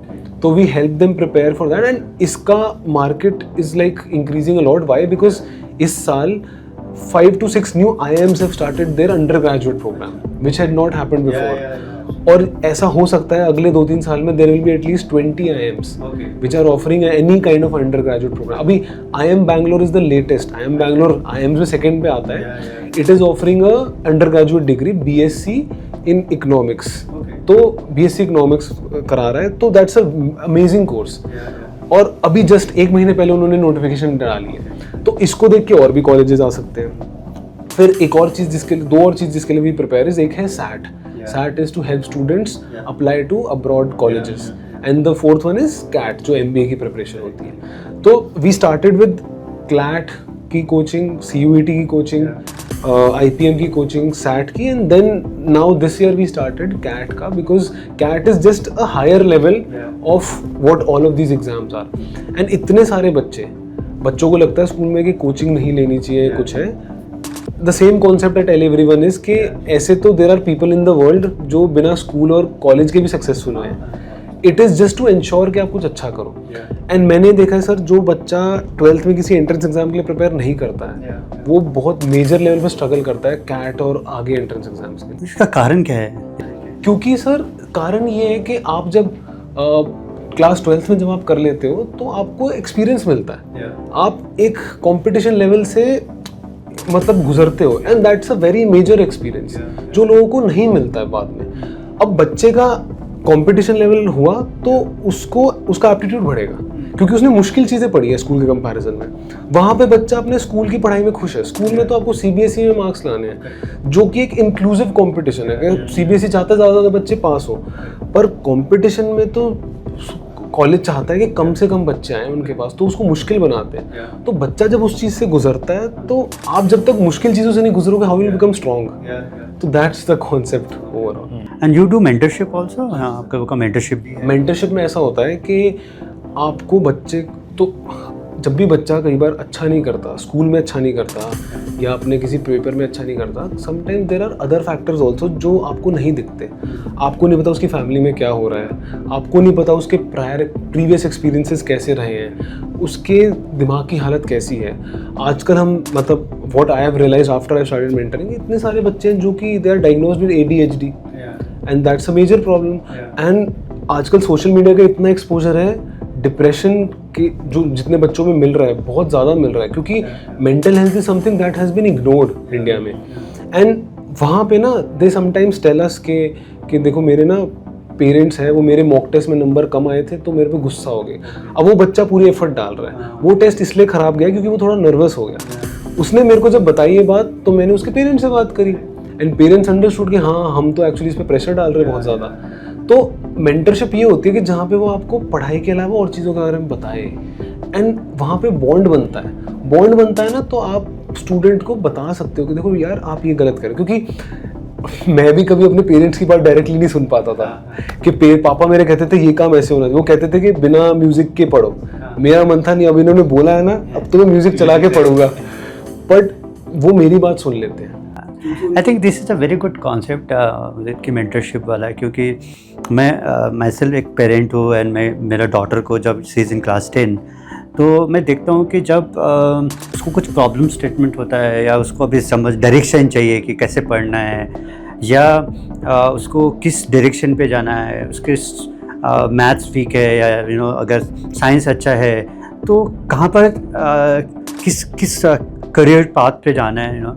तो we help them prepare for that and इसका market is like increasing a lot. Why? Because इस साल 5 to 6 new IIMs have started their undergraduate program, which had not happened before. और ऐसा हो सकता है अगले 2-3 साल में there will be at least 20 IIMs which are offering any kind of undergraduate program. अभी IIM Bangalore is the latest. IIM Bangalore IIMs में second पे आता है. It is offering a undergraduate degree BSc in economics. तो BSc economics करा रहा है. तो that's a amazing course. और अभी जस्ट 1 महीने पहले उन्होंने नोटिफिकेशन डाली है. तो इसको देख के और भी कॉलेजेस आ सकते हैं. फिर एक और चीज़ जिसके लिए 2 और चीज़ जिसके लिए भी प्रिपेयर है. एक है SAT. SAT is to help students apply to abroad colleges. And the fourth one is CAT जो MBA की प्रिपरेशन होती है. तो we started with CLAT की कोचिंग, CUET की कोचिंग, IPM की कोचिंग, SAT की, and then now this year we started CAT का because CAT is just a higher level of what all of these exams are. And इतने सारे बच्चों को लगता है स्कूल में कि कोचिंग नहीं लेनी चाहिए, कुछ है. The same concept I tell everyone is कि ऐसे तो there are people in the world जो बिना स्कूल और कॉलेज के भी सक्सेसफुल हुए हैं. It is just to ensure कि आप कुछ अच्छा करो. एंड मैंने देखा है सर, जो बच्चा 12th में किसी एंट्रेंस एग्जाम के लिए प्रिपेयर नहीं करता है वो बहुत मेजर लेवल पे स्ट्रगल करता है कैट और आगे एंट्रेंस एग्जाम्स के. इसका कारण क्या है? क्योंकि सर कारण ये है कि आप जब क्लास 12th में जब आप कर लेते हो तो आपको एक्सपीरियंस मिलता है. आप एक कंपटीशन लेवल से मतलब गुजरते हो and that's a very major experience जो लोगों को नहीं मिलता है बाद में. अब बच्चे का कंपटीशन लेवल हुआ तो उसका एप्टीट्यूड बढ़ेगा क्योंकि उसने मुश्किल चीज़ें पढ़ी है स्कूल के कंपैरिजन में. वहाँ पे बच्चा अपने स्कूल की पढ़ाई में खुश है. स्कूल में तो आपको CBSE में मार्क्स लाने हैं जो कि एक इंक्लूसिव कंपटीशन है कि CBSE चाहता है ज़्यादा बच्चे पास हो, पर कंपटीशन में तो कॉलेज चाहता है कि कम से कम बच्चे आए उनके पास, तो उसको मुश्किल बनाते हैं. तो बच्चा जब उस चीज़ से गुजरता है तो आप जब तक मुश्किल चीज़ों से नहीं गुजरोगे हाउ विल बिकम स्ट्रॉन्ग. तो that's the concept overall. And you do mentorship also? हाँ, आपका मेंटरशिप भी है. मेंटरशिप में ऐसा होता है कि आपको बच्चे तो जब भी बच्चा कई बार अच्छा नहीं करता, स्कूल में अच्छा नहीं करता या अपने किसी पेपर में अच्छा नहीं करता, sometime there are other factors also जो आपको नहीं दिखते. आपको नहीं पता उसकी फैमिली में क्या हो रहा है, आपको नहीं पता उसके प्रीवियस एक्सपीरियंसेस कैसे रहे हैं, उसके दिमाग की हालत कैसी है. आजकल हम मतलब what I have realised after I started mentoring, इतने सारे बच्चे हैं जो कि they are diagnosed with ADHD and that's a major problem. And आजकल सोशल मीडिया का इतना एक्सपोजर है, डिप्रेशन के जो जितने बच्चों में मिल रहा है बहुत ज़्यादा मिल रहा है क्योंकि mental health is something that has been ignored India में. एंड वहाँ पे ना दे समटाइम्स टेल अस कि देखो मेरे ना पेरेंट्स हैं, वो मेरे मॉक टेस्ट में नंबर कम आए थे तो मेरे पे गुस्सा हो गए. अब वो बच्चा पूरी एफर्ट डाल रहा है, वो टेस्ट इसलिए ख़राब गया क्योंकि वो थोड़ा नर्वस हो गया. उसने मेरे को जब बताई ये बात तो मैंने उसके पेरेंट्स से बात करी एंड पेरेंट्स अंडरस्टूड कि हाँ हम तो एक्चुअली इस पर प्रेशर डाल रहे हैं बहुत ज़्यादा. तो मेंटरशिप ये होती है कि जहाँ पे वो आपको पढ़ाई के अलावा और चीज़ों के बारे में बताए एंड वहाँ पे बॉन्ड बनता है ना, तो आप स्टूडेंट को बता सकते हो कि देखो यार आप ये गलत करें. क्योंकि मैं भी कभी अपने पेरेंट्स की बात डायरेक्टली नहीं सुन पाता था कि पापा मेरे कहते थे ये काम ऐसे होना चाहिए, वो कहते थे कि बिना म्यूज़िक के पढ़ो. मेरा मन था नहीं, अब इन्होंने बोला है ना अब तो मैं म्यूज़िक चला के पढ़ूंगा, बट वो मेरी बात सुन लेते हैं. I think this is a very good concept कि मेंटरशिप वाला, क्योंकि मैं सेल्फ एक पेरेंट हूँ एंड मेरा डॉटर को जब शी इज़ इन क्लास 10 तो मैं देखता हूँ कि जब उसको कुछ प्रॉब्लम स्टेटमेंट होता है या उसको अभी समझ डायरेक्शन चाहिए कि कैसे पढ़ना है या उसको किस डायरेक्शन पे जाना है, उसके मैथ्स वीक है या अगर साइंस अच्छा है तो कहाँ पर किस करियर पाथ पे जाना है.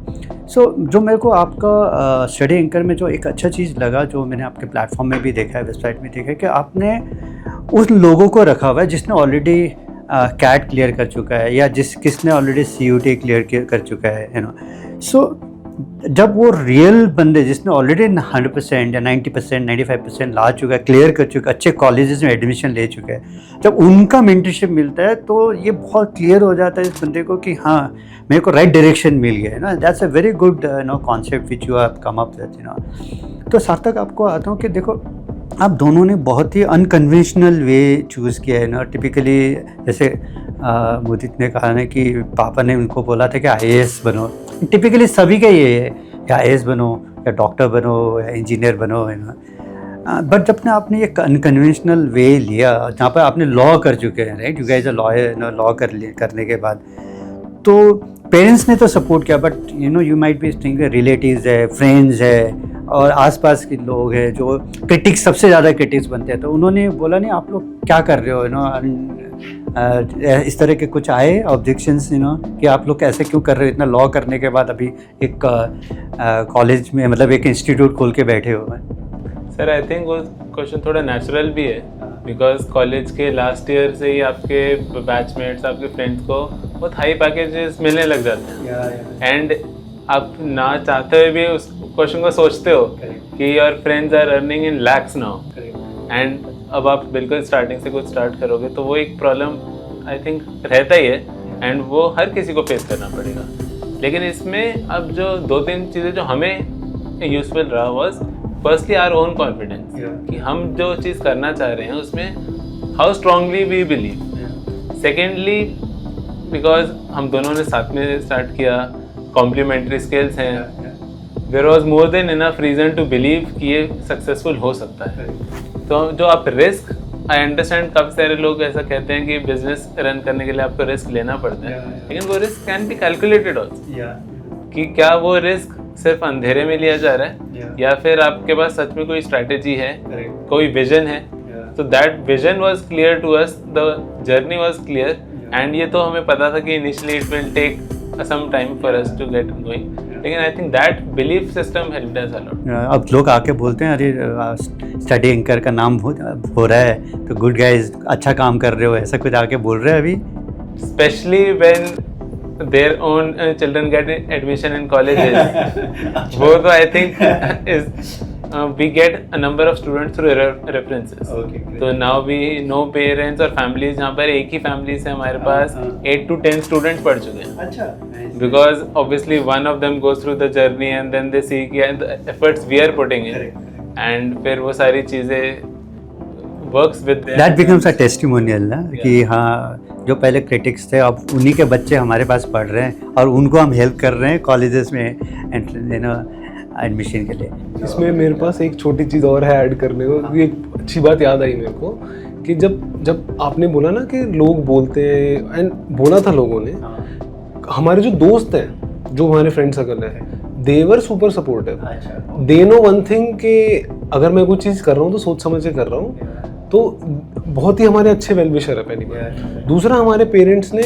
सो जो मेरे को आपका स्टडी एंकर में जो एक अच्छा चीज़ लगा, जो मैंने आपके प्लेटफॉर्म में भी देखा है, वेबसाइट में देखा है, कि आपने उन लोगों को रखा हुआ है जिसने ऑलरेडी कैट क्लियर कर चुका है या किसने ऑलरेडी CUET क्लियर कर चुका है सो जब वो रियल बंदे जिसने ऑलरेडी 100% या 90% 95% ला चुका है, क्लियर कर चुका है, अच्छे कॉलेजेस में एडमिशन ले चुका है, जब उनका मेंटरशिप मिलता है तो ये बहुत क्लियर हो जाता है इस बंदे को कि हाँ मेरे को राइट डायरेक्शन मिल गया है ना. That's a very good concept which you have come up with. तो सार्थक आपको आता हूँ कि देखो आप दोनों ने बहुत ही अनकन्वेंशनल वे चूज़ किया है ना। टिपिकली जैसे मुदित ने कहा ना कि पापा ने उनको बोला था कि आईएएस बनो, टिपिकली सभी का ये है कि आईएएस बनो या डॉक्टर बनो या इंजीनियर बनो, है ना। बट जब आपने ये अनकन्वेंशनल वे लिया जहाँ पर आपने लॉ कर चुके हैं, right, you guys are lawyer, law करने के बाद तो पेरेंट्स ने तो सपोर्ट किया, but you might be think relatives है, फ्रेंड्स है और आसपास के लोग हैं जो क्रिटिक्स, सबसे ज़्यादा क्रिटिक्स बनते हैं, तो उन्होंने बोला नहीं आप लोग क्या कर रहे हो, इस तरह के कुछ आए ऑब्जेक्शंस कि आप लोग ऐसे क्यों कर रहे हो, इतना लॉ करने के बाद अभी एक कॉलेज में, मतलब एक इंस्टीट्यूट खोल के बैठे हो। सर आई थिंक वो क्वेश्चन थोड़ा नेचुरल भी है, बिकॉज कॉलेज के लास्ट ईयर से ही आपके बैचमेट्स, आपके फ्रेंड्स को बहुत हाई पैकेजेस मिलने लग जाते हैं, एंड आप ना चाहते हुए भी उस क्वेश्चन को सोचते हो कि your friends are earning in lakhs now, and अब आप बिल्कुल स्टार्टिंग से कुछ स्टार्ट करोगे तो वो एक प्रॉब्लम आई थिंक रहता ही है, एंड वो हर किसी को फेस करना पड़ेगा। लेकिन इसमें अब जो 2-3 चीज़ें जो हमें यूजफुल रहा was firstly our own confidence, कि हम जो चीज़ करना चाह रहे हैं उसमें how strongly we believe. Secondly because हम दोनों ने साथ में स्टार्ट किया, कॉम्प्लीमेंट्री स्किल्स हैं, there was more than enough reason to believe कि ये सक्सेसफुल हो सकता है। तो जो आप रिस्क, आई अंडरस्टैंड काफ़ी सारे लोग ऐसा कहते हैं कि बिजनेस रन करने के लिए आपको रिस्क लेना पड़ता है, लेकिन वो risk can be calculated also, कि क्या वो रिस्क सिर्फ अंधेरे में लिया जा रहा है या फिर आपके पास सच में कोई स्ट्रैटेजी है, कोई विजन है। तो that vision was clear to us, the journey was clear, and ये तो हमें पता था कि initially it will take some time for us to get going, लेकिन I think that belief system helped us a lot. अब लोग आके बोलते हैं अरे स्टडी एंकर का नाम हो रहा है तो गुड गाइज, अच्छा काम कर रहे हो, ऐसा कुछ आके बोल रहे हैं अभी, specially when their own children get admission in colleges. वो तो I think is we get a number of students through references. तो now we know parents और families, जहाँ पर एक ही family से हमारे पास 8 to 10 students पढ़ चुके हैं। अच्छा। Because obviously one of them goes through the journey and then they see कि the efforts we are putting in, and फिर वो सारी चीज़ें works with them. That becomes a testimonial ना, कि हाँ जो पहले क्रिटिक्स थे अब उन्हीं के बच्चे हमारे पास पढ़ रहे हैं और उनको हम हेल्प कर रहे हैं कॉलेजेस में एडमिशन के लिए। इसमें मेरे पास एक छोटी चीज़ और है ऐड करने को, एक अच्छी बात याद आई मेरे को कि जब आपने बोला ना कि लोग बोलते हैं, एंड बोला था लोगों ने, हमारे जो दोस्त हैं, जो हमारे फ्रेंड सर्कल है, they were super supportive. They know one thing कि अगर मैं कुछ चीज़ कर रहा हूँ तो सोच समझ के कर रहा हूँ, तो बहुत ही हमारे अच्छे वेल विशर है पहली बात। दूसरा, हमारे पेरेंट्स ने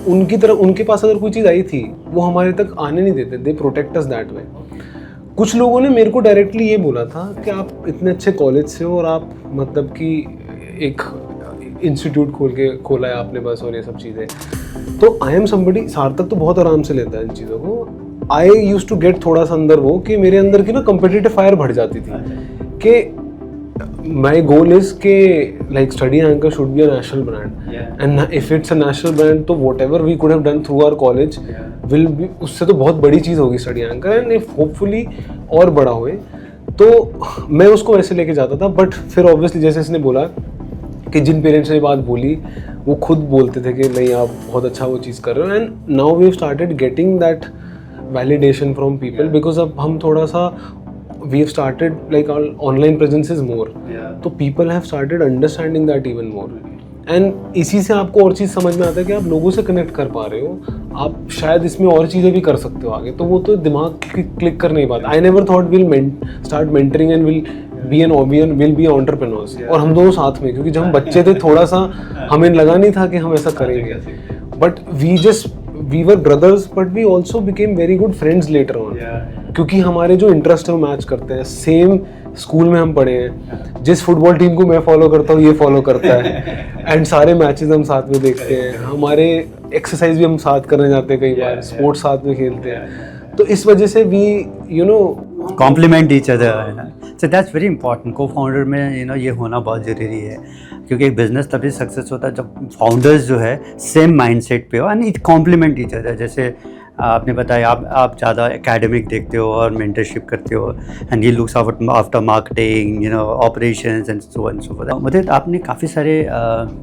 उनके पास अगर कोई चीज़ आई थी वो हमारे तक आने नहीं देते, they protect us that way. कुछ लोगों ने मेरे को डायरेक्टली ये बोला था कि आप इतने अच्छे कॉलेज से हो और आप मतलब कि एक इंस्टीट्यूट खोला है आपने बस, और ये सब चीज़ें। तो आई एम समबडी, सार्थक तो बहुत आराम से लेता है इन चीज़ों को। आई यूज टू गेट थोड़ा सा अंदर वो कि मेरे अंदर की ना कम्पिटिटिव फायर बढ़ जाती थी कि my goal is के like study anchor should be a national brand, and if it's a national brand तो whatever we could have done through our college will be, उससे तो बहुत बड़ी चीज़ होगी study anchor, and if hopefully और बड़ा होए, तो मैं उसको वैसे लेके जाता था। बट फिर obviously जैसे इसने बोला कि जिन पेरेंट्स ने बात बोली वो खुद बोलते थे कि नहीं आप बहुत अच्छा वो चीज़ कर रहे हो, and now we have started getting that validation from people, because अब हम थोड़ा सा we have started like our online presence is more, तो people have started understanding that even more, and इसी से आपको और चीज़ समझ में आता है कि आप लोगों से कनेक्ट कर पा रहे हो, आप शायद इसमें और चीज़ें भी कर सकते हो आगे, तो वो तो दिमाग क्लिक कर नहीं पाता। I never thought will start mentoring and will be entrepreneurs, और हम दोनों साथ में, क्योंकि जब हम बच्चे थे थोड़ा सा हमें लगा नहीं था कि हम ऐसा करेंगे, but we were brothers but we also became very good friends later on, क्योंकि हमारे जो इंटरेस्ट है वो मैच करते हैं, सेम स्कूल में हम पढ़े हैं, जिस फुटबॉल टीम को मैं फॉलो करता हूँ ये फॉलो करता है, एंड सारे मैचेस हम साथ में देखते हैं, हमारे एक्सरसाइज भी हम साथ करने जाते हैं, कई बार स्पोर्ट्स साथ में खेलते हैं, तो इस वजह से वी कॉम्प्लीमेंट ईच अदर है ना। So that's very important. को फाउंडर में ये होना बहुत ज़रूरी है, क्योंकि एक बिजनेस तभी सक्सेस होता है जब फाउंडर्स जो है सेम माइंडसेट पे हो and it complement each other. जैसे आपने बताया आप ज़्यादा एकेडमिक देखते हो और मेंटरशिप करते हो, and he looks after marketing, operations and so on so forth. मतलब आपने काफ़ी सारे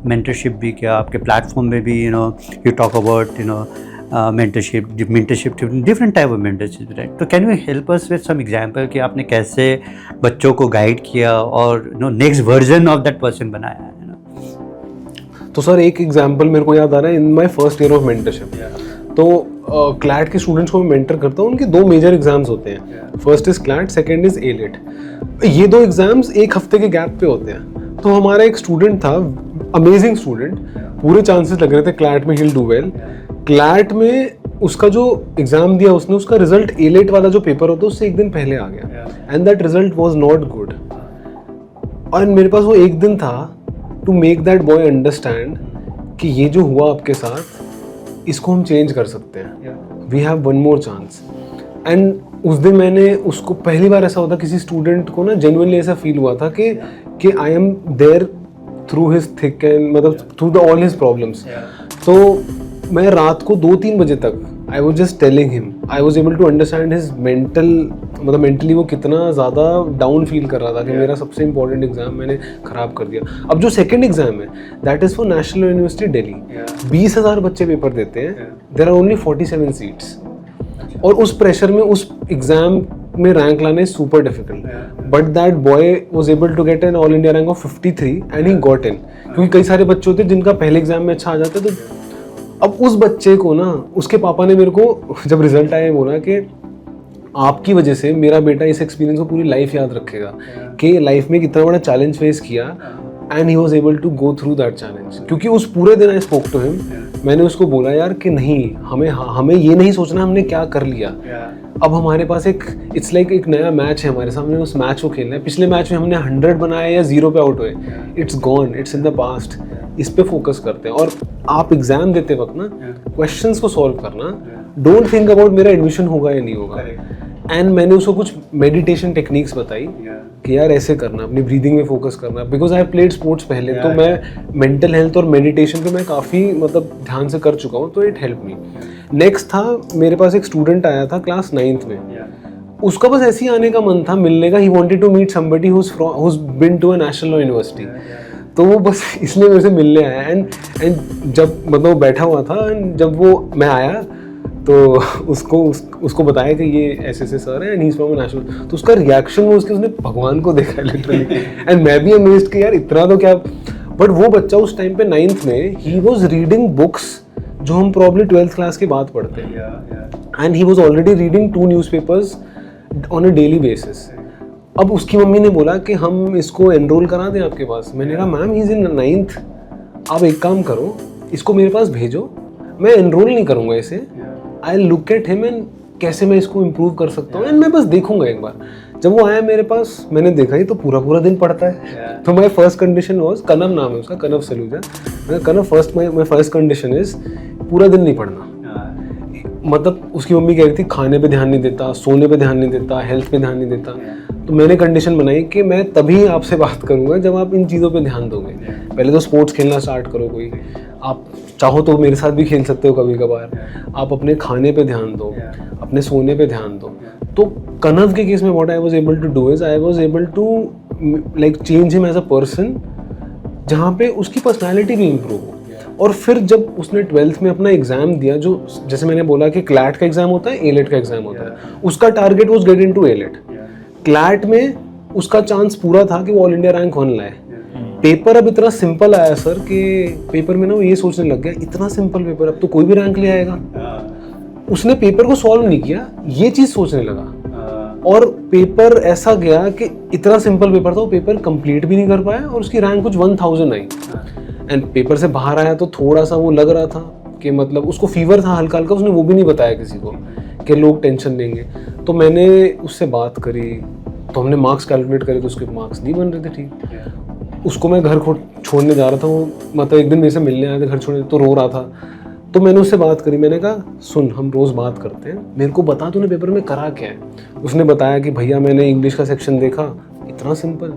मेंटरशिप भी किया, आपके प्लेटफॉर्म में भी you talk about mentorship, different type of mentorship, right? तो can you help us with some example कि आपने कैसे बच्चों को गाइड किया और next version of that person बनाया है? तो सर एक एग्जांपल मेरे को याद आ रहा है in my first year of mentorship. तो क्लैट के स्टूडेंट्स को मैं मेंटर करता हूँ, उनके 2 मेजर एग्जाम्स होते हैं, first is CLAT, second is AILET. ये 2 एग्जाम्स एक हफ्ते के गैप पे होते हैं। तो हमारा एक स्टूडेंट था, अमेजिंग स्टूडेंट, पूरे चांसेस लग रहे थे क्लैट में हिल डू वेल। क्लैट में उसका जो एग्जाम दिया उसने, उसका रिजल्ट एलेट वाला जो पेपर होता है उससे एक दिन पहले आ गया, and that result was not good. और मेरे पास वो एक दिन था to make that boy understand कि ये जो हुआ आपके साथ इसको हम चेंज कर सकते हैं, we have one more chance. And उस दिन मैंने उसको पहली बार ऐसा होता किसी स्टूडेंट को ना जेन्युइनली ऐसा फील हुआ था कि I am there through his thick and मतलब through the all his problems. तो मैं रात को 2-3 बजे तक I was just telling him, I was able to understand his mental, मतलब मेंटली वो कितना ज़्यादा डाउन फील कर रहा था कि मेरा सबसे इंपॉर्टेंट एग्जाम मैंने ख़राब कर दिया। अब जो सेकंड एग्जाम है that is for national university Delhi, 20,000 बच्चे पेपर देते हैं, देयर आर ओनली 47 सीट्स, और उस प्रेशर में उस एग्जाम में रैंक लाना is super difficult, but that boy was able to get an all India rank of 53 and he got in. क्योंकि कई सारे बच्चे होते हैं जिनका पहले एग्जाम में अच्छा आ जाता है। तो अब उस बच्चे को ना, उसके पापा ने मेरे को जब रिजल्ट आया बोला कि आपकी वजह से मेरा बेटा इस एक्सपीरियंस को पूरी लाइफ याद रखेगा कि लाइफ में कितना बड़ा चैलेंज फेस किया, and he was able to go through that challenge. क्योंकि उस पूरे दिन आई स्पोक टू हिम, मैंने उसको बोला यार कि नहीं, हमें ये नहीं सोचना हमने क्या कर लिया, अब हमारे पास इट्स लाइक एक नया मैच है हमारे सामने, उस मैच को खेलना है। पिछले मैच में हमने 100 बनाया या 0 पे आउट हुए, it's gone, it's in the past, इस पे फोकस करते हैं। और आप एग्जाम देते वक्त ना क्वेश्चंस को सॉल्व करना, डोंट थिंक अबाउट मेरा एडमिशन होगा या नहीं होगा। एंड मैंने उसको कुछ मेडिटेशन टेक्निक्स बताई कि यार ऐसे करना, अपनी ब्रीदिंग में फोकस करना, बिकॉज आई प्लेड स्पोर्ट्स पहले, तो मैं मेंटल हेल्थ और मेडिटेशन पे मैं काफ़ी मतलब ध्यान से कर चुका हूँ, तो इट हेल्प मी। नेक्स्ट था, मेरे पास एक स्टूडेंट आया था क्लास 9th में, उसका बस ऐसे ही आने का मन था, मिलने का, he wanted to meet somebody who's been to a national law university. तो वो बस इसलिए मेरे से मिलने आया। एंड जब मतलब वो बैठा हुआ था, एंड जब वो मैं आया तो उसको बताया कि ये ऐसे सर है and he is from national, तो उसका रिएक्शन वो उसने भगवान को देखा लिटरली। एंड मैं भी अमेज्ड कि यार इतना तो क्या। बट वो बच्चा उस टाइम पे 9th में ही वाज रीडिंग बुक्स जो हम प्रॉब्ली 12th क्लास के बाद पढ़ते हैं, and he was already reading 2 newspapers on a daily basis. अब उसकी मम्मी ने बोला कि हम इसको एनरोल करा दें आपके पास। मैंने कहा ma'am he is in 9th, आप एक काम करो, इसको मेरे पास भेजो, मैं एनरोल नहीं करूँगा इसे, आई लुक एट हिम एंड कैसे मैं इसको इम्प्रूव कर सकता हूँ, एंड मैं बस देखूंगा एक बार। जब वो आया मेरे पास, मैंने देखा ही तो पूरा दिन पढ़ता है। तो माई फर्स्ट कंडीशन वॉज, कनव नाम है उसका, कनव सलूजा, कनव माई फर्स्ट कंडीशन इज पूरा दिन नहीं पढ़ना। मतलब उसकी मम्मी कह रही थी खाने पे ध्यान नहीं देता, सोने पे ध्यान नहीं देता, हेल्थ पे ध्यान नहीं देता। तो मैंने कंडीशन बनाई कि मैं तभी आपसे बात करूंगा जब आप इन चीज़ों पे ध्यान दोगे। पहले तो स्पोर्ट्स खेलना स्टार्ट करो, कोई आप चाहो तो मेरे साथ भी खेल सकते हो कभी कभार, आप अपने खाने पे ध्यान दो, अपने सोने पे ध्यान दो। तो कनव के केस में what I was able to do is I was able to like change him as a person, जहाँ पे उसकी पर्सनैलिटी भी इम्प्रूव हो। और फिर जब उसने 12th में अपना एग्जाम दिया, जो जैसे मैंने बोला कि क्लैट का एग्जाम होता है, एलेट का एग्जाम होता है, उसका target was get into AILET. CLAT में उसका चांस पूरा था कि वो ऑल इंडिया रैंक 1 लाए। पेपर अब इतना सिंपल आया सर कि पेपर में ना वो ये सोचने लग गया, इतना सिंपल पेपर, अब तो कोई भी रैंक ले आएगा। उसने पेपर को सॉल्व नहीं किया, ये चीज़ सोचने लगा, और पेपर ऐसा गया कि इतना सिंपल पेपर था, वो पेपर कंप्लीट भी नहीं कर पाया और उसकी रैंक कुछ 1000 आई। एंड पेपर से बाहर आया तो थोड़ा सा वो लग रहा था कि मतलब उसको फीवर था हल्का हल्का, उसने वो भी नहीं बताया किसी को कि लोग टेंशन लेंगे। तो मैंने उससे बात करी, तो हमने मार्क्स कैलकुलेट करे, तो उसके मार्क्स नहीं बन रहे थे ठीक। उसको मैं घर छोड़ने जा रहा था, वो मतलब एक दिन मेरे से मिलने आया था घर छोड़ने, तो रो रहा था। तो मैंने उससे बात करी, मैंने कहा सुन हम रोज़ बात करते हैं, मेरे को बता तूने पेपर में करा क्या है। उसने बताया कि भैया मैंने इंग्लिश का सेक्शन देखा, इतना सिंपल,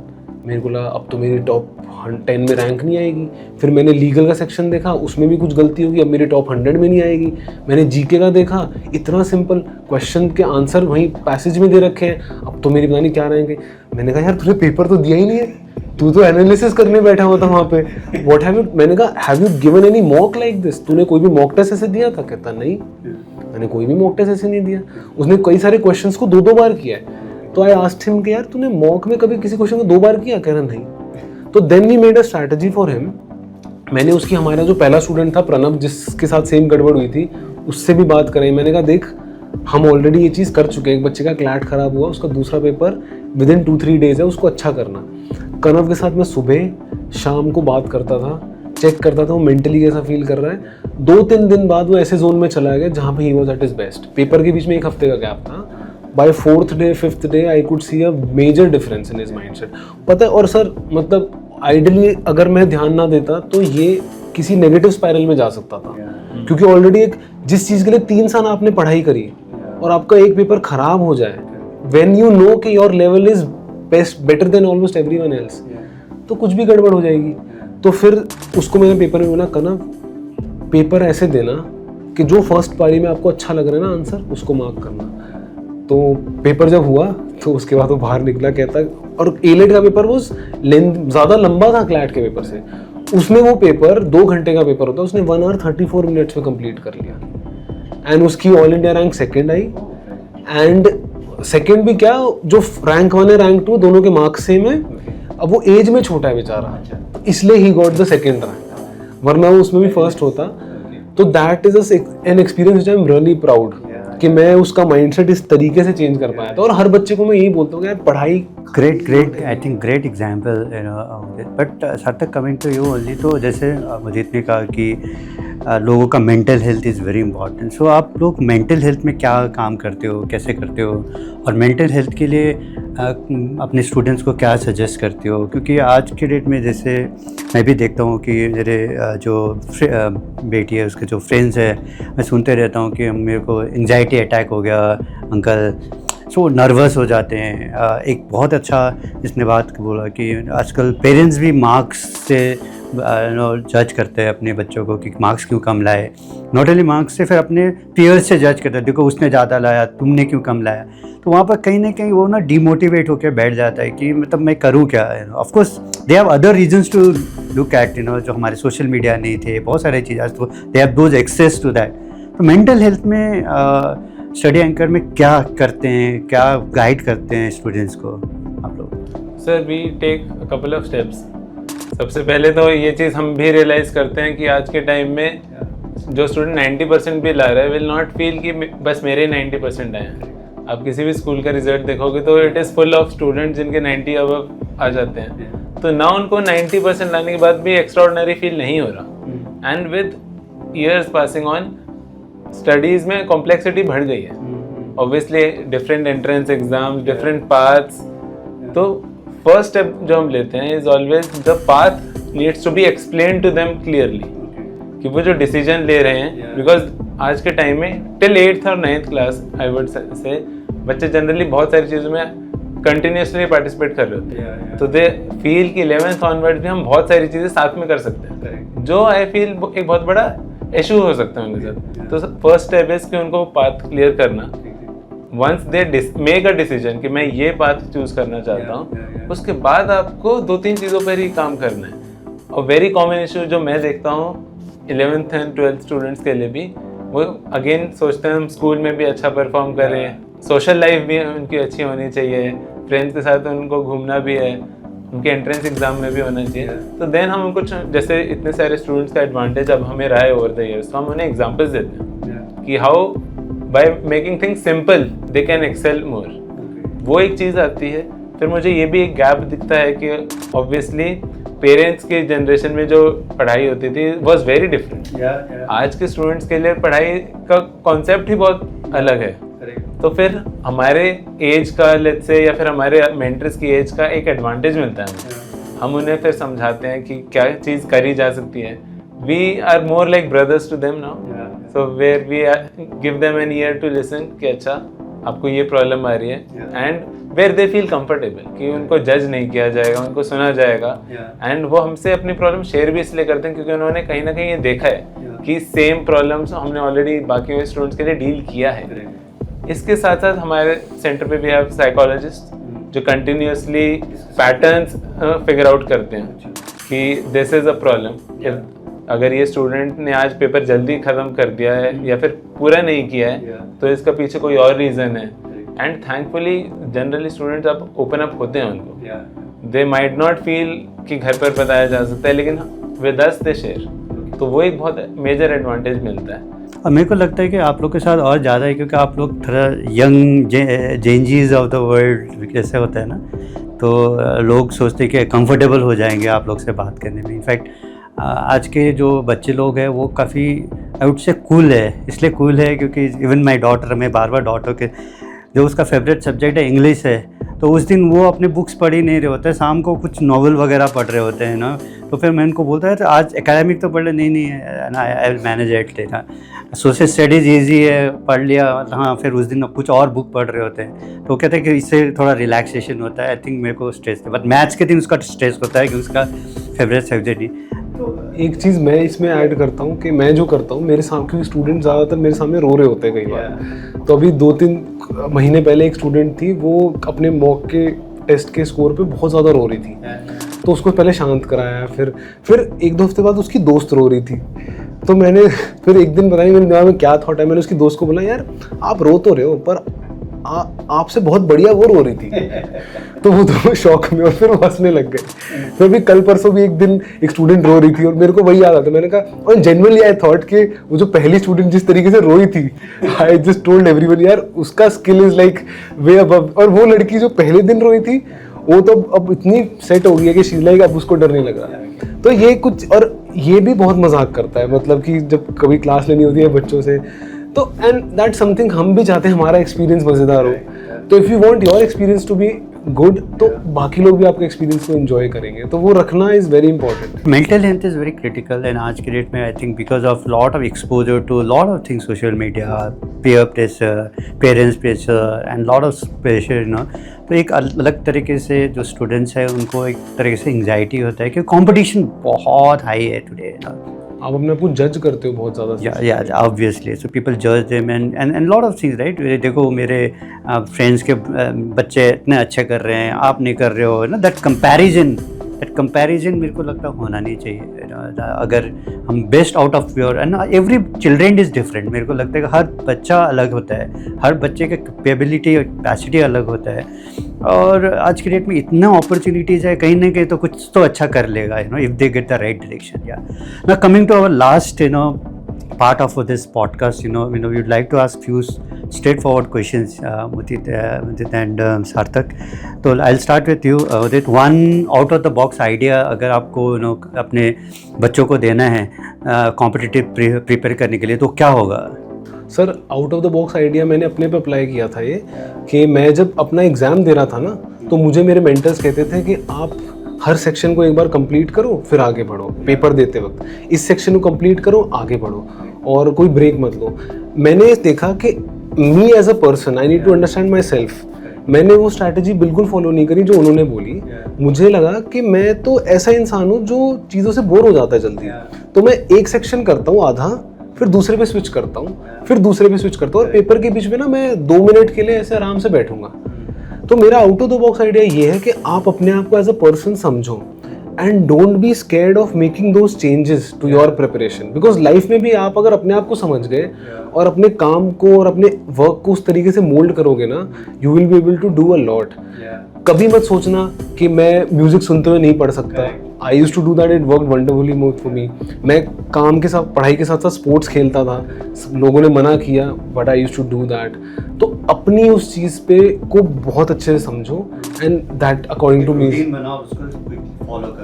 मेरे को लगा अब तो मेरी टॉप 10 में रैंक नहीं आएगी। फिर मैंने लीगल का सेक्शन देखा, उसमें भी कुछ गलती होगी, अब मेरे टॉप 100 में नहीं आएगी। मैंने जीके का देखा, इतना सिंपल क्वेश्चन के आंसर वहीं पैसेज में दे रखे हैं, अब तो मेरी पता नहीं क्या रहेंगे। मैंने कहा यार तूने पेपर तो दिया ही नहीं है, तू तो एनालिसिस करने बैठा हुआ था वहाँ पे। व्हाट हैव यू, मैंने कहा have you given any mock like this, तूने कोई भी मॉक टेस्ट ऐसे दिया था? कहता नहीं, मैंने कोई भी मॉक टेस्ट ऐसे नहीं दिया। उसने कई सारे क्वेश्चंस को 2-2 बार किया है। तो आई आस्क्ड हिम कि यार तूने मॉक में कभी किसी क्वेश्चन को 2 बार किया? कह रहा नहीं। तो then we made a strategy for him. मैंने उसकी, हमारा जो पहला स्टूडेंट था प्रणव, जिसके साथ सेम गड़बड़ हुई थी, उससे भी बात कराई। मैंने कहा देख हम ऑलरेडी ये चीज़ कर चुके हैं, एक बच्चे का क्लैट खराब हुआ, उसका दूसरा पेपर विद इन 2-3 डेज है, उसको अच्छा करना। कनव के साथ मैं सुबह शाम को बात करता था, चेक करता था वो मेंटली कैसा फील कर रहा है। 2-3 दिन बाद वो ऐसे जोन में चला गया जहाँ पे he was at his best. Paper के बीच में 1 हफ्ते का गैप था। By 4th day 5th day I could see a major difference in his mindset. पता है, और सर मतलब आइडियली अगर मैं ध्यान ना देता तो ये किसी नेगेटिव स्पाइरल में जा सकता था, क्योंकि ऑलरेडी एक जिस चीज़ के लिए 3 साल आपने पढ़ाई करी और आपका एक पेपर खराब हो जाए, व्हेन यू नो कि your level is best better than almost everyone else, तो कुछ भी गड़बड़ हो जाएगी। तो फिर उसको मैंने पेपर में बोला, कनव पेपर ऐसे देना कि जो फर्स्ट पारी में आपको अच्छा लग रहा है ना आंसर, उसको मार्क करना। तो पेपर जब हुआ तो उसके बाद वो बाहर निकला, कहता, और एलेट का पेपर वो ज़्यादा लंबा था क्लैट के पेपर से। उसने वो पेपर 2 घंटे का पेपर होता है, उसने 1 hour 34 minutes में कंप्लीट कर लिया। एंड उसकी all India rank 2nd I. And 2nd भी क्या, जो रैंक 1 है रैंक 2 दोनों के मार्क्स सेम है। अब वो एज में छोटा है बेचारा, इसलिए he got the 2nd rank, वरना वो उसमें भी फर्स्ट होता। तो that is an experience which I am really proud कि मैं उसका माइंडसेट इस तरीके से चेंज कर पाया था। और हर बच्चे को मैं यही बोलता हूँ कि यार पढ़ाई great I think great example you know. But Sarthak, coming to you only, तो जैसे मुझे ने कहा कि लोगों का mental health is very important. So आप लोग मेंटल हेल्थ में क्या काम करते हो, कैसे करते हो, और मेंटल हेल्थ के लिए अपने स्टूडेंट्स को क्या सजेस्ट करते हो? क्योंकि आज के डेट में जैसे मैं भी देखता हूँ कि मेरे जो बेटी है उसके जो फ्रेंड्स है, मैं सुनते रहता हूँ कि मेरे को एंजाइटी अटैक हो गया अंकल, सो नर्वस हो जाते हैं। एक बहुत अच्छा जिसने बात बोला कि आजकल पेरेंट्स भी मार्क्स से जज करते हैं अपने बच्चों को कि मार्क्स क्यों कम लाए। नॉट ओनली मार्क्स से, फिर अपने पीयर्स से जज करते हैं, देखो उसने ज़्यादा लाया, तुमने क्यों कम लाया। तो वहाँ पर कहीं ना कहीं वो ना डिमोटिवेट होकर बैठ जाता है कि मतलब मैं करूँ क्या। Of course they have other reasons to look at, जो हमारे सोशल मीडिया नहीं थे, बहुत सारी चीज़ें, तो they have those access to that. तो मेंटल हेल्थ में स्टडी एंकर में क्या करते हैं, क्या गाइड करते हैं स्टूडेंट्स को आप लोग? Sir we take a couple of steps. सबसे पहले तो ये चीज़ हम भी रियलाइज़ करते हैं कि आज के टाइम में जो स्टूडेंट 90% भी ला रहा है विल नॉट फील कि बस मेरे 90% आए हैं। आप किसी भी स्कूल का रिजल्ट देखोगे तो it is full of student जिनके 90 अबव आ जाते हैं। तो ना उनको 90% लाने के बाद भी एक्स्ट्राऑर्डिनरी फील नहीं हो रहा। And with years passing on studies में कॉम्प्लेक्सिटी बढ़ गई है, obviously different entrance exams, different paths. तो फर्स्ट स्टेप जो हम लेते हैं is always the path needs to be explain to them clearly कि वो जो डिसीजन ले रहे हैं, बिकॉज आज के टाइम में टिल 8th और 9th class I would say बच्चे जनरली बहुत सारी चीज़ों में कंटिन्यूसली पार्टिसिपेट कर रहे होते हैं। तो दे फील कि 11th ऑनवर्ड भी हम बहुत सारी चीज़ें साथ में कर सकते हैं, जो आई फील एक बहुत बड़ा इशू हो सकता है उनके साथ। तो फर्स्ट स्टेप इज कि उनको पाथ क्लियर करना। Once they make a decision कि मैं ये पाथ चूज करना चाहता हूँ, उसके बाद आपको 2-3 चीज़ों पर ही काम करना है। और वेरी कॉमन इशू जो मैं देखता हूँ 11th एंड 12th स्टूडेंट्स के लिए भी, वो अगेन सोचते हैं हम स्कूल में भी अच्छा परफॉर्म करें, सोशल लाइफ भी उनकी अच्छी होनी चाहिए, फ्रेंड्स के साथ उनको घूमना भी है, उनके एंट्रेंस एग्जाम में भी होना चाहिए। तो देन हम उनको, जैसे इतने सारे स्टूडेंट्स का एडवांटेज अब हमें रहा है ओवर द ईयर्स, तो हम उन्हें एग्जाम्पल्स देते हैं कि how by making things simple they can excel more. वो एक चीज़ आती है। फिर मुझे ये भी एक गैप दिखता है कि ऑब्वियसली पेरेंट्स के जनरेशन में जो पढ़ाई होती थी वॉज वेरी डिफरेंट। आज के स्टूडेंट्स के लिए पढ़ाई का कॉन्सेप्ट ही बहुत अलग है। तो फिर हमारे एज का लेट्स से, या फिर हमारे मेंटर्स की एज का एक एडवांटेज मिलता है। हम उन्हें फिर समझाते हैं कि क्या चीज़ करी जा सकती है। We are more like brothers to them now, so where we give them an ear to listen कि अच्छा आपको ये प्रॉब्लम आ रही है, and where they feel comfortable कि उनको जज नहीं किया जाएगा, उनको सुना जाएगा, एंड वो हमसे अपनी प्रॉब्लम शेयर भी इसलिए करते हैं क्योंकि उन्होंने कहीं ना कहीं ये देखा है कि सेम प्रॉब्लम्स हमने ऑलरेडी बाकी हुए स्टूडेंट्स के लिए डील किया है। इसके साथ साथ हमारे सेंटर पे भी है साइकोलॉजिस्ट जो कंटिन्यूसली पैटर्न्स फिगर आउट करते हैं कि दिस इज़ अ प्रॉब्लम। अगर ये स्टूडेंट ने आज पेपर जल्दी ख़त्म कर दिया है या फिर पूरा नहीं किया है तो इसका पीछे कोई और रीज़न है। एंड थैंकफुली जनरली स्टूडेंट्स अब ओपन अप होते हैं उनको, दे माइट नॉट फील कि घर पर बताया जा सकता है, लेकिन विद अस दे शेयर, तो वो एक बहुत मेजर एडवांटेज मिलता है। और मेरे को लगता है कि आप लोग के साथ और ज़्यादा है क्योंकि आप लोग थोड़ा young Gen Zs of the world जैसे होता है ना, तो लोग सोचते हैं कि कंफर्टेबल हो जाएंगे आप लोग से बात करने में। इनफैक्ट आज के जो बच्चे लोग हैं वो काफ़ी आई वुड से कूल है, इसलिए कूल है क्योंकि इवन माई डॉटर, मैं बार बार डॉटर के जो उसका फेवरेट सब्जेक्ट है इंग्लिश है, तो उस दिन वो अपने बुक्स पढ़ ही नहीं रहे होते, शाम को कुछ नॉवल वगैरह पढ़ रहे होते हैं ना, तो फिर मैं उनको बोलता है तो आज एकेडमिक तो पढ़ ले, नहीं ना आई विल मैनेज इट, लेना सोशल स्टडीज़ ईजी है, पढ़ लिया, हाँ फिर उस दिन कुछ और बुक पढ़ रहे होते हैं, तो कहते हैं कि इससे थोड़ा रिलैक्सेशन होता है। आई थिंक मेरे को स्ट्रेस था, बट मैथ्स के दिन उसका स्ट्रेस होता है कि उसका फेवरेट सब्जेक्ट ही। तो एक चीज़ मैं इसमें ऐड करता हूँ कि मैं जो करता हूँ, मेरे सामने क्योंकि स्टूडेंट ज़्यादातर मेरे सामने रो रहे होते हैं कई बार, तो अभी 2-3 महीने पहले एक स्टूडेंट थी, वो अपने मॉक के टेस्ट के स्कोर पे बहुत ज़्यादा रो रही थी, तो उसको पहले शांत कराया, फिर 1-2 हफ्ते बाद उसकी दोस्त रो रही थी, तो मैंने फिर एक दिन पता नहीं मेरे दिमाग में क्या थॉट है, मैंने उसकी दोस्त को बोला यार आप रो तो रहे हो पर आपसे बहुत बढ़िया वो रो रही थी, तो वो दोनों शौक में, और फिर वो हंसने लग गए। फिर भी कल परसों भी एक दिन एक स्टूडेंट रो रही थी और मेरे को वही याद आता, मैंने कहा और जेन्युइनली आई थॉट कि वो जो पहली स्टूडेंट जिस तरीके से रोई थी, आई जस्ट टोल्ड एवरीवन यार उसका skill is like way above, और वो लड़की जो पहले दिन रोई थी वो तो अब इतनी सेट हो गई है कि शी लाइक अब उसको डर नहीं लग रहा। तो ये कुछ, और ये भी बहुत मजाक करता है, मतलब कि जब कभी क्लास लेनी होती है बच्चों से, तो एंड दैट समथिंग हम भी चाहते हैं हमारा एक्सपीरियंस मज़ेदार हो, तो if you want your experience to be good तो बाकी लोग भी आपके एक्सपीरियंस को एंजॉय करेंगे, तो वो रखना is very important. Mental health is very critical and आज के डेट में I think because of lot of exposure to lot of things, social media, peer pressure, parents pressure and lot of pressure, you know, तो एक अलग तरीके से जो स्टूडेंट्स हैं उनको एक तरीके से एंग्जाइटी होता है कि कंपटीशन बहुत हाई है टुडे। आप अपने आप को जज करते हो बहुत ज़्यादा। या ऑब्वियसली, सो पीपल जज them and lot of things, right. देखो मेरे फ्रेंड्स के बच्चे इतने अच्छे कर रहे हैं, आप नहीं कर रहे हो ना, दैट कंपैरिजन मेरे को लगता है होना नहीं चाहिए। अगर हम best out of your, and every children is different, मेरे को लगता है कि हर बच्चा अलग होता है, हर बच्चे का कैपेबिलिटी और कैपेसिटी अलग होता है, और आज के डेट में इतना अपॉर्चुनिटीज़ है, कहीं ना कहीं तो कुछ तो अच्छा कर लेगा, you know, if they get the right direction. या now coming to our last, you know, part of this podcast, you know, we'd like to ask few straightforward questions, Mudit and Sarthak. So I'll start with you. Mudit, one out of the box idea अगर आपको, you know, अपने बच्चों को देना है कॉम्पिटिटिव प्रिपेयर करने के लिए, तो क्या होगा? Sir, out of the box idea मैंने अपने पे अप्लाई किया था ये, कि मैं जब अपना एग्ज़ाम दे रहा था ना, तो मुझे मेरे मेंटर्स कहते थे कि आप हर सेक्शन को एक बार कंप्लीट करो फिर आगे बढ़ो, पेपर देते वक्त इस सेक्शन को कंप्लीट करो आगे बढ़ो और कोई ब्रेक मत लो। मैंने देखा कि me as a person I need to understand myself, मैंने वो स्ट्रैटेजी बिल्कुल फॉलो नहीं करी जो उन्होंने बोली। मुझे लगा कि मैं तो ऐसा इंसान हूँ जो चीज़ों से बोर हो जाता है जल्दी, तो मैं एक सेक्शन करता हूँ आधा, फिर दूसरे पे स्विच करता हूँ, फिर दूसरे पे स्विच करता हूँ, और पेपर के बीच में ना मैं 2 मिनट के लिए ऐसे आराम से बैठूंगा। तो मेरा out of the box idea ये है कि आप अपने आप को एज अ पर्सन समझो and don't be scared of making those changes to your preparation, because life में भी आप अगर अपने आप को समझ गए और अपने काम को और अपने वर्क को उस तरीके से मोल्ड करोगे ना, you will be able to do a lot. कभी मत सोचना कि मैं म्यूजिक सुनते हुए नहीं पढ़ सकता। I used to do that, it worked wonderfully for me. मैं काम के साथ, पढ़ाई के साथ साथ स्पोर्ट्स खेलता था, लोगों ने मना किया but I used to do that. तो अपनी उस चीज़ पे को बहुत अच्छे से समझो and that according to me.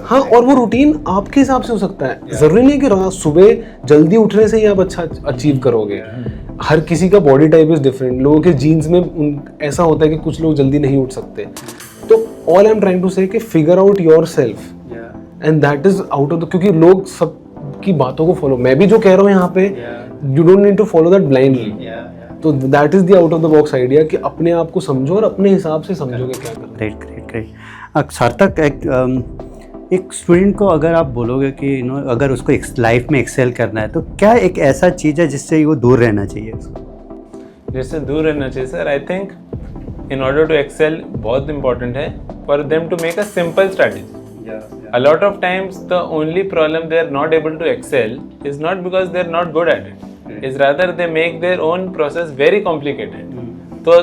हाँ, और वो रूटीन आपके हिसाब से हो सकता है, ज़रूरी नहीं कि रात सुबह जल्दी उठने से ही आप अच्छा अचीव करोगे। हर किसी का बॉडी टाइप इज़ डिफरेंट, लोगों के जीन्स में ऐसा होता है कि कुछ लोग जल्दी नहीं उठ सकते। तो all I am trying to say कि figure out yourself and that is out of the, क्योंकि लोग सब की बातों को फॉलो, मैं भी जो कह रहा हूँ यहाँ पे, you don't need to follow that blindly. तो that is the out of the box idea कि अपने आप को समझो और अपने हिसाब से समझोगे क्या करना है। Great great great. सार्थक, एक स्टूडेंट को अगर आप बोलोगे कि अगर उसको लाइफ में एक्सेल करना है तो क्या एक ऐसा चीज़ है जिससे वो दूर रहना चाहिए उसको? जिससे दूर रहना चाहिए sir, I think in order to excel बहुत इंपॉर्टेंट है for them to make a simple strategy. A lot of times the only problem they are not able to excel is not because they are not good at it. Is rather they make their own process very complicated. तो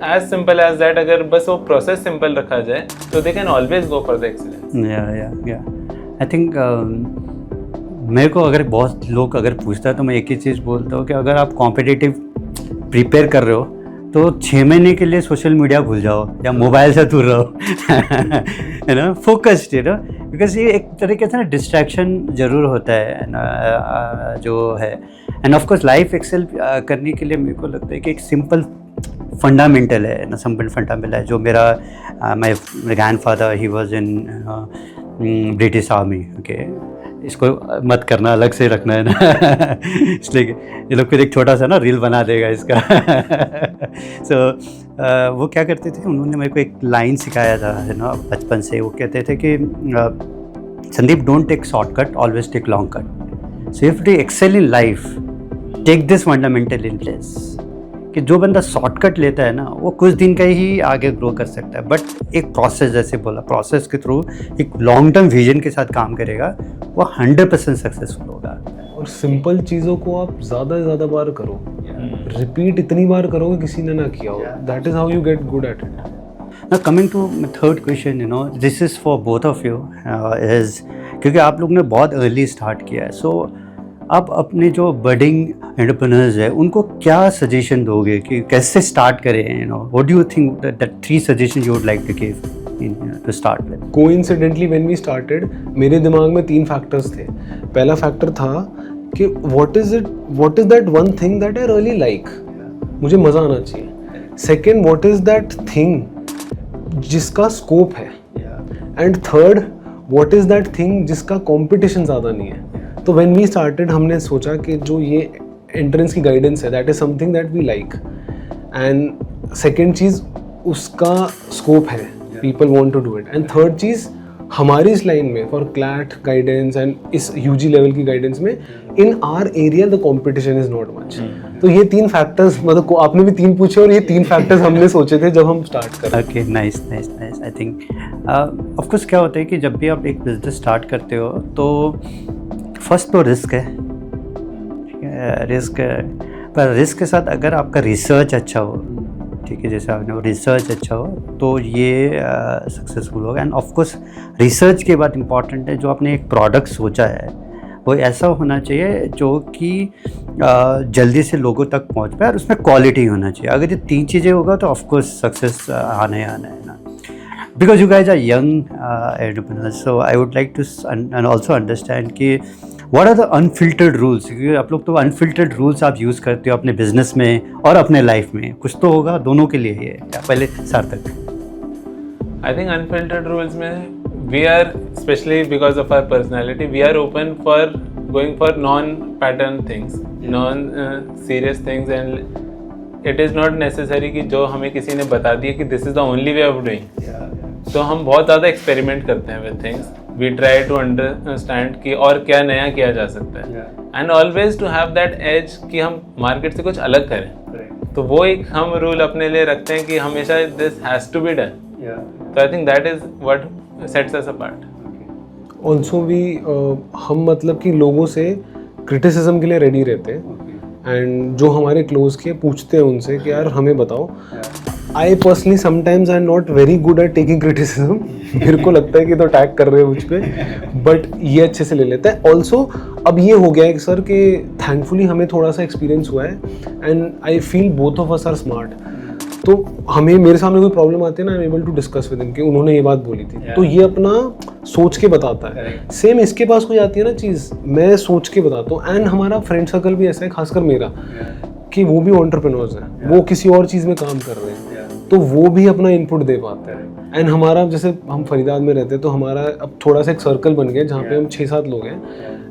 as simple as that, अगर बस वो process simple रखा जाए तो they can always go for the excellence. Yeah. I think मेरे को अगर बहुत लोग अगर पूछता है तो मैं एक ही चीज़ बोलता हूँ कि अगर आप कॉम्पिटिटिव प्रिपेयर कर रहे हो तो 6 महीने के लिए सोशल मीडिया भूल जाओ या मोबाइल से दूर रहो, है ना, फोकस्ड, है ना, बिकॉज ये एक तरीके से ना डिस्ट्रैक्शन ज़रूर होता है ना, जो है। And of course life excel करने के लिए मेरे को लगता है कि एक सिंपल फंडामेंटल है ना, सिंपल फंडामेंटल है जो मेरा my grandfather he was in British army, okay, इसको मत करना, अलग से रखना है ना इसलिए ये लोग फिर एक छोटा सा ना रील बना देगा इसका सो वो क्या करते थे, उन्होंने मेरे को एक लाइन सिखाया था, है ना, बचपन से। वो कहते थे कि Sandeep, don't take shortcut, always take long cut. So if to excel in life, take this fundamental in place, कि जो बंदा शॉर्टकट लेता है ना वो कुछ दिन का ही आगे ग्रो कर सकता है, बट एक प्रोसेस, जैसे बोला, प्रोसेस के थ्रू एक लॉन्ग टर्म विजन के साथ काम करेगा वो 100% सक्सेसफुल होगा। और सिंपल चीज़ों को आप ज़्यादा से ज़्यादा बार करो, रिपीट इतनी बार करोगे किसी ने ना किया हो, that is how you get good at it. Now coming to my third question, this is for both of you, is क्योंकि आप लोग ने बहुत अर्ली स्टार्ट किया है, सो आप अपने जो बडिंग एंटरप्रेन्योर्स है उनको क्या सजेशन दोगे कि कैसे स्टार्ट करें? What do you think that 3 suggestions you would like to give to start with? Coincidentally when we started, मेरे दिमाग में 3 फैक्टर्स थे। पहला फैक्टर था कि what is that one thing that I really like, मुझे मज़ा आना चाहिए। Second, what is that thing जिसका स्कोप है, and third, what is that thing जिसका कंपटीशन ज़्यादा नहीं है। तो व्हेन वी स्टार्टेड हमने सोचा कि जो ये एंट्रेंस की गाइडेंस है, that is something that we like, and second चीज़ उसका स्कोप है, people want to do it, and third चीज़ हमारी इस लाइन में फॉर क्लैट गाइडेंस एंड इस यूजी लेवल की गाइडेंस में in our area the competition is not much. तो ये 3 फैक्टर्स, मतलब आपने भी 3 पूछे और ये 3 फैक्टर्स हमने सोचे थे जब हम स्टार्ट कर। Okay, nice. I think of course क्या होता है कि जब भी आप एक बिजनेस स्टार्ट करते हो तो फर्स्ट तो रिस्क है, पर रिस्क के साथ अगर आपका रिसर्च अच्छा हो, ठीक है, जैसे आपने रिसर्च अच्छा हो तो ये सक्सेसफुल होगा। एंड ऑफ कोर्स रिसर्च के बाद इम्पॉर्टेंट है जो आपने एक प्रोडक्ट सोचा है वो ऐसा होना चाहिए जो कि जल्दी से लोगों तक पहुंच पाए और उसमें क्वालिटी होना चाहिए। अगर ये 3 चीज़ें होगा तो ऑफ कोर्स सक्सेस आना है ना, because you guys are young entrepreneurs, so I would like to also understand कि what are the unfiltered rules, क्योंकि आप लोग तो अनफिल्टर्ड रूल्स आप यूज़ करते हो अपने बिजनेस में और अपने लाइफ में, कुछ तो होगा दोनों के लिए। ये पहले सार्थक। I think unfiltered rules में we are, especially because of our personality, we are open for going for non-pattern things, non-serious things, and it is not necessary कि जो हमें किसी ने बता दिया कि this is the only way of doing. तो हम बहुत ज़्यादा एक्सपेरिमेंट करते हैं with things. We try to understand कि और क्या नया किया जा सकता है, and always to have that edge कि हम मार्केट से कुछ अलग करें। तो वो एक हम रूल अपने लिए रखते हैं कि हमेशा this has to be done. So I think that is what sets us apart. Also we हम मतलब कि लोगों से क्रिटिसिज्म के लिए रेडी रहते हैं, एंड जो हमारे क्लोज के पूछते हैं उनसे कि यार हमें बताओ। I personally sometimes I am not very good at taking criticism, मेरे को लगता है कि तो अटैक कर रहे हैं मुझ पर, बट ये अच्छे से ले लेता है। ऑल्सो अब ये हो गया है सर कि थैंकफुली हमें थोड़ा सा एक्सपीरियंस हुआ है, and I feel both of us are smart. तो हमें, मेरे सामने कोई प्रॉब्लम आती है ना, I am able to discuss with him कि उन्होंने ये बात बोली थी, तो ये अपना सोच के बताता है। सेम इसके पास कोई आती है ना चीज़, मैं सोच के बताता हूँ। एंड हमारा फ्रेंड सर्कल भी ऐसा है, खासकर मेरा, कि वो भी एंटरप्रेन्योर्स हैं, वो किसी और चीज़ में काम कर रहे हैं, तो वो भी अपना इनपुट दे पाते हैं। एंड हमारा, जैसे हम फरीदाबाद में रहते हैं तो हमारा अब थोड़ा सा एक सर्कल बन गया जहाँ पे हम 6-7 लोग हैं,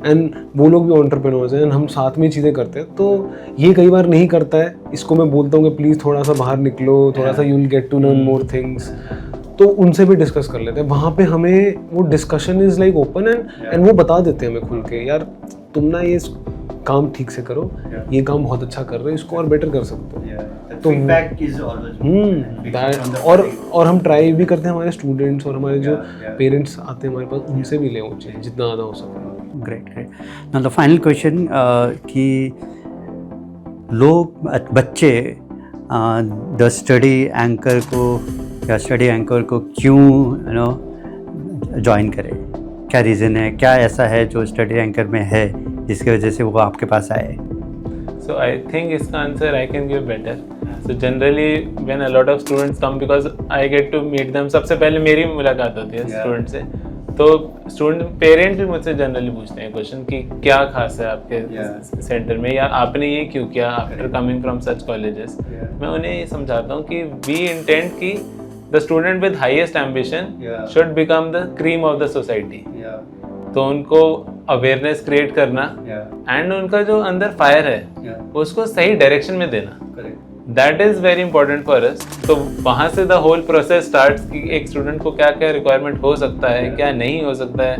एंड वो लोग भी एंटरप्रेन्योर्स हैं एंड हम साथ में चीज़ें करते हैं। तो ये कई बार नहीं करता है, इसको मैं बोलता हूँ कि प्लीज़ थोड़ा सा बाहर निकलो, थोड़ा सा you will get to learn more things, तो उनसे भी डिस्कस कर लेते हैं। वहाँ पे हमें वो discussion is like open and वो बता देते हैं हमें खुल के, यार तुम ना ये काम ठीक से करो, ये काम बहुत अच्छा कर रहे हो, इसको और बेटर कर सकते हो। तो और हम ट्राई भी करते हैं, हमारे स्टूडेंट्स और हमारे जो पेरेंट्स आते हैं हमारे पास, उनसे भी लें वो चीज़ जितना ज़्यादा हो सके। Great. Now the final question कि लोग बच्चे द स्टडी एंकर को या स्टडी एंकर को क्यों ज्वाइन करें, क्या रीज़न है, क्या ऐसा है जो स्टडी एंकर में है जिसकी वजह से वो आपके पास आए? So I think इसका answer I can give better. So generally when a lot of students come, because I get to meet them, सबसे पहले मेरी मुलाकात होती है स्टूडेंट से, तो स्टूडेंट पेरेंट्स भी मुझसे जनरली पूछते हैं क्वेश्चन कि क्या खास है आपके सेंटर में, या आपने ये क्यों किया after coming from such colleges. मैं उन्हें ये समझाता हूँ कि वी इंटेंड कि the student with highest ambition should become the cream of the society. तो उनको अवेयरनेस क्रिएट करना एंड उनका जो अंदर फायर है उसको सही डायरेक्शन में देना, that is very important for us. तो वहाँ से द होल प्रोसेस स्टार्ट्स कि एक स्टूडेंट को क्या क्या रिक्वायरमेंट हो सकता है, क्या नहीं हो सकता है,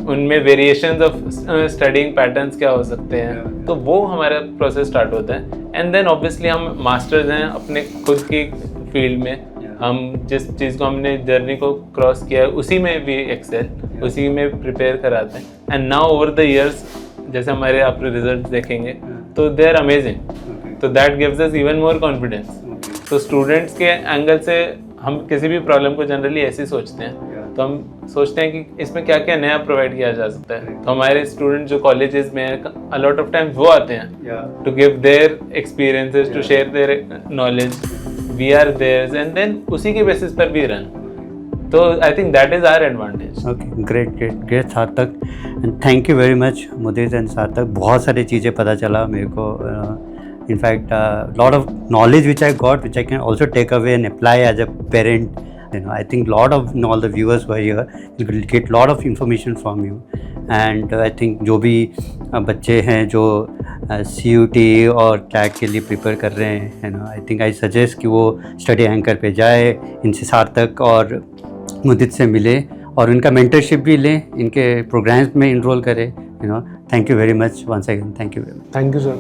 उनमें वेरिएशंस ऑफ स्टडिंग पैटर्न्स क्या हो सकते हैं, तो वो हमारा प्रोसेस स्टार्ट होता है। एंड देन ऑब्वियसली हम मास्टर्स हैं अपने खुद की फील्ड में, हम जिस चीज़ को हमने जर्नी को क्रॉस किया है उसी में भी एक्सेल, उसी में प्रिपेयर कराते हैं। And now over the years जैसे हमारे आप रिजल्ट देखेंगे तो दे आर अमेजिंग, तो that gives us even more confidence. तो स्टूडेंट्स के एंगल से हम किसी भी प्रॉब्लम को जनरली ऐसे ही सोचते हैं, तो हम सोचते हैं कि इसमें क्या क्या नया प्रोवाइड किया जा सकता है। तो हमारे स्टूडेंट जो कॉलेजेस में अ लॉट ऑफ टाइम्स वो आते हैं to give their experiences, to share their knowledge, we are theirs, and then उसी के बेसिस पर भी रन। तो I think that is our advantage. Okay, great Sarthak, and thank you very much Mudit and Sarthak. बहुत सारी चीज़ें पता चला मेरे को, in fact lot of knowledge which I got, which I can also take away and apply as a parent. I think lot of all the viewers who are here will get lot of information from you. And I think जो भी बच्चे हैं जो CUT और CAT के लिए प्रिपेयर कर रहे हैं, आई थिंक आई सजेस्ट कि वो स्टडी एंकर पे जाए, इनसे सार्थक और मुदित से मिले और इनका मेंटरशिप भी लें, इनके प्रोग्राम्स में इनरोल करें। Thank you very much once again, thank you very much. Thank you sir.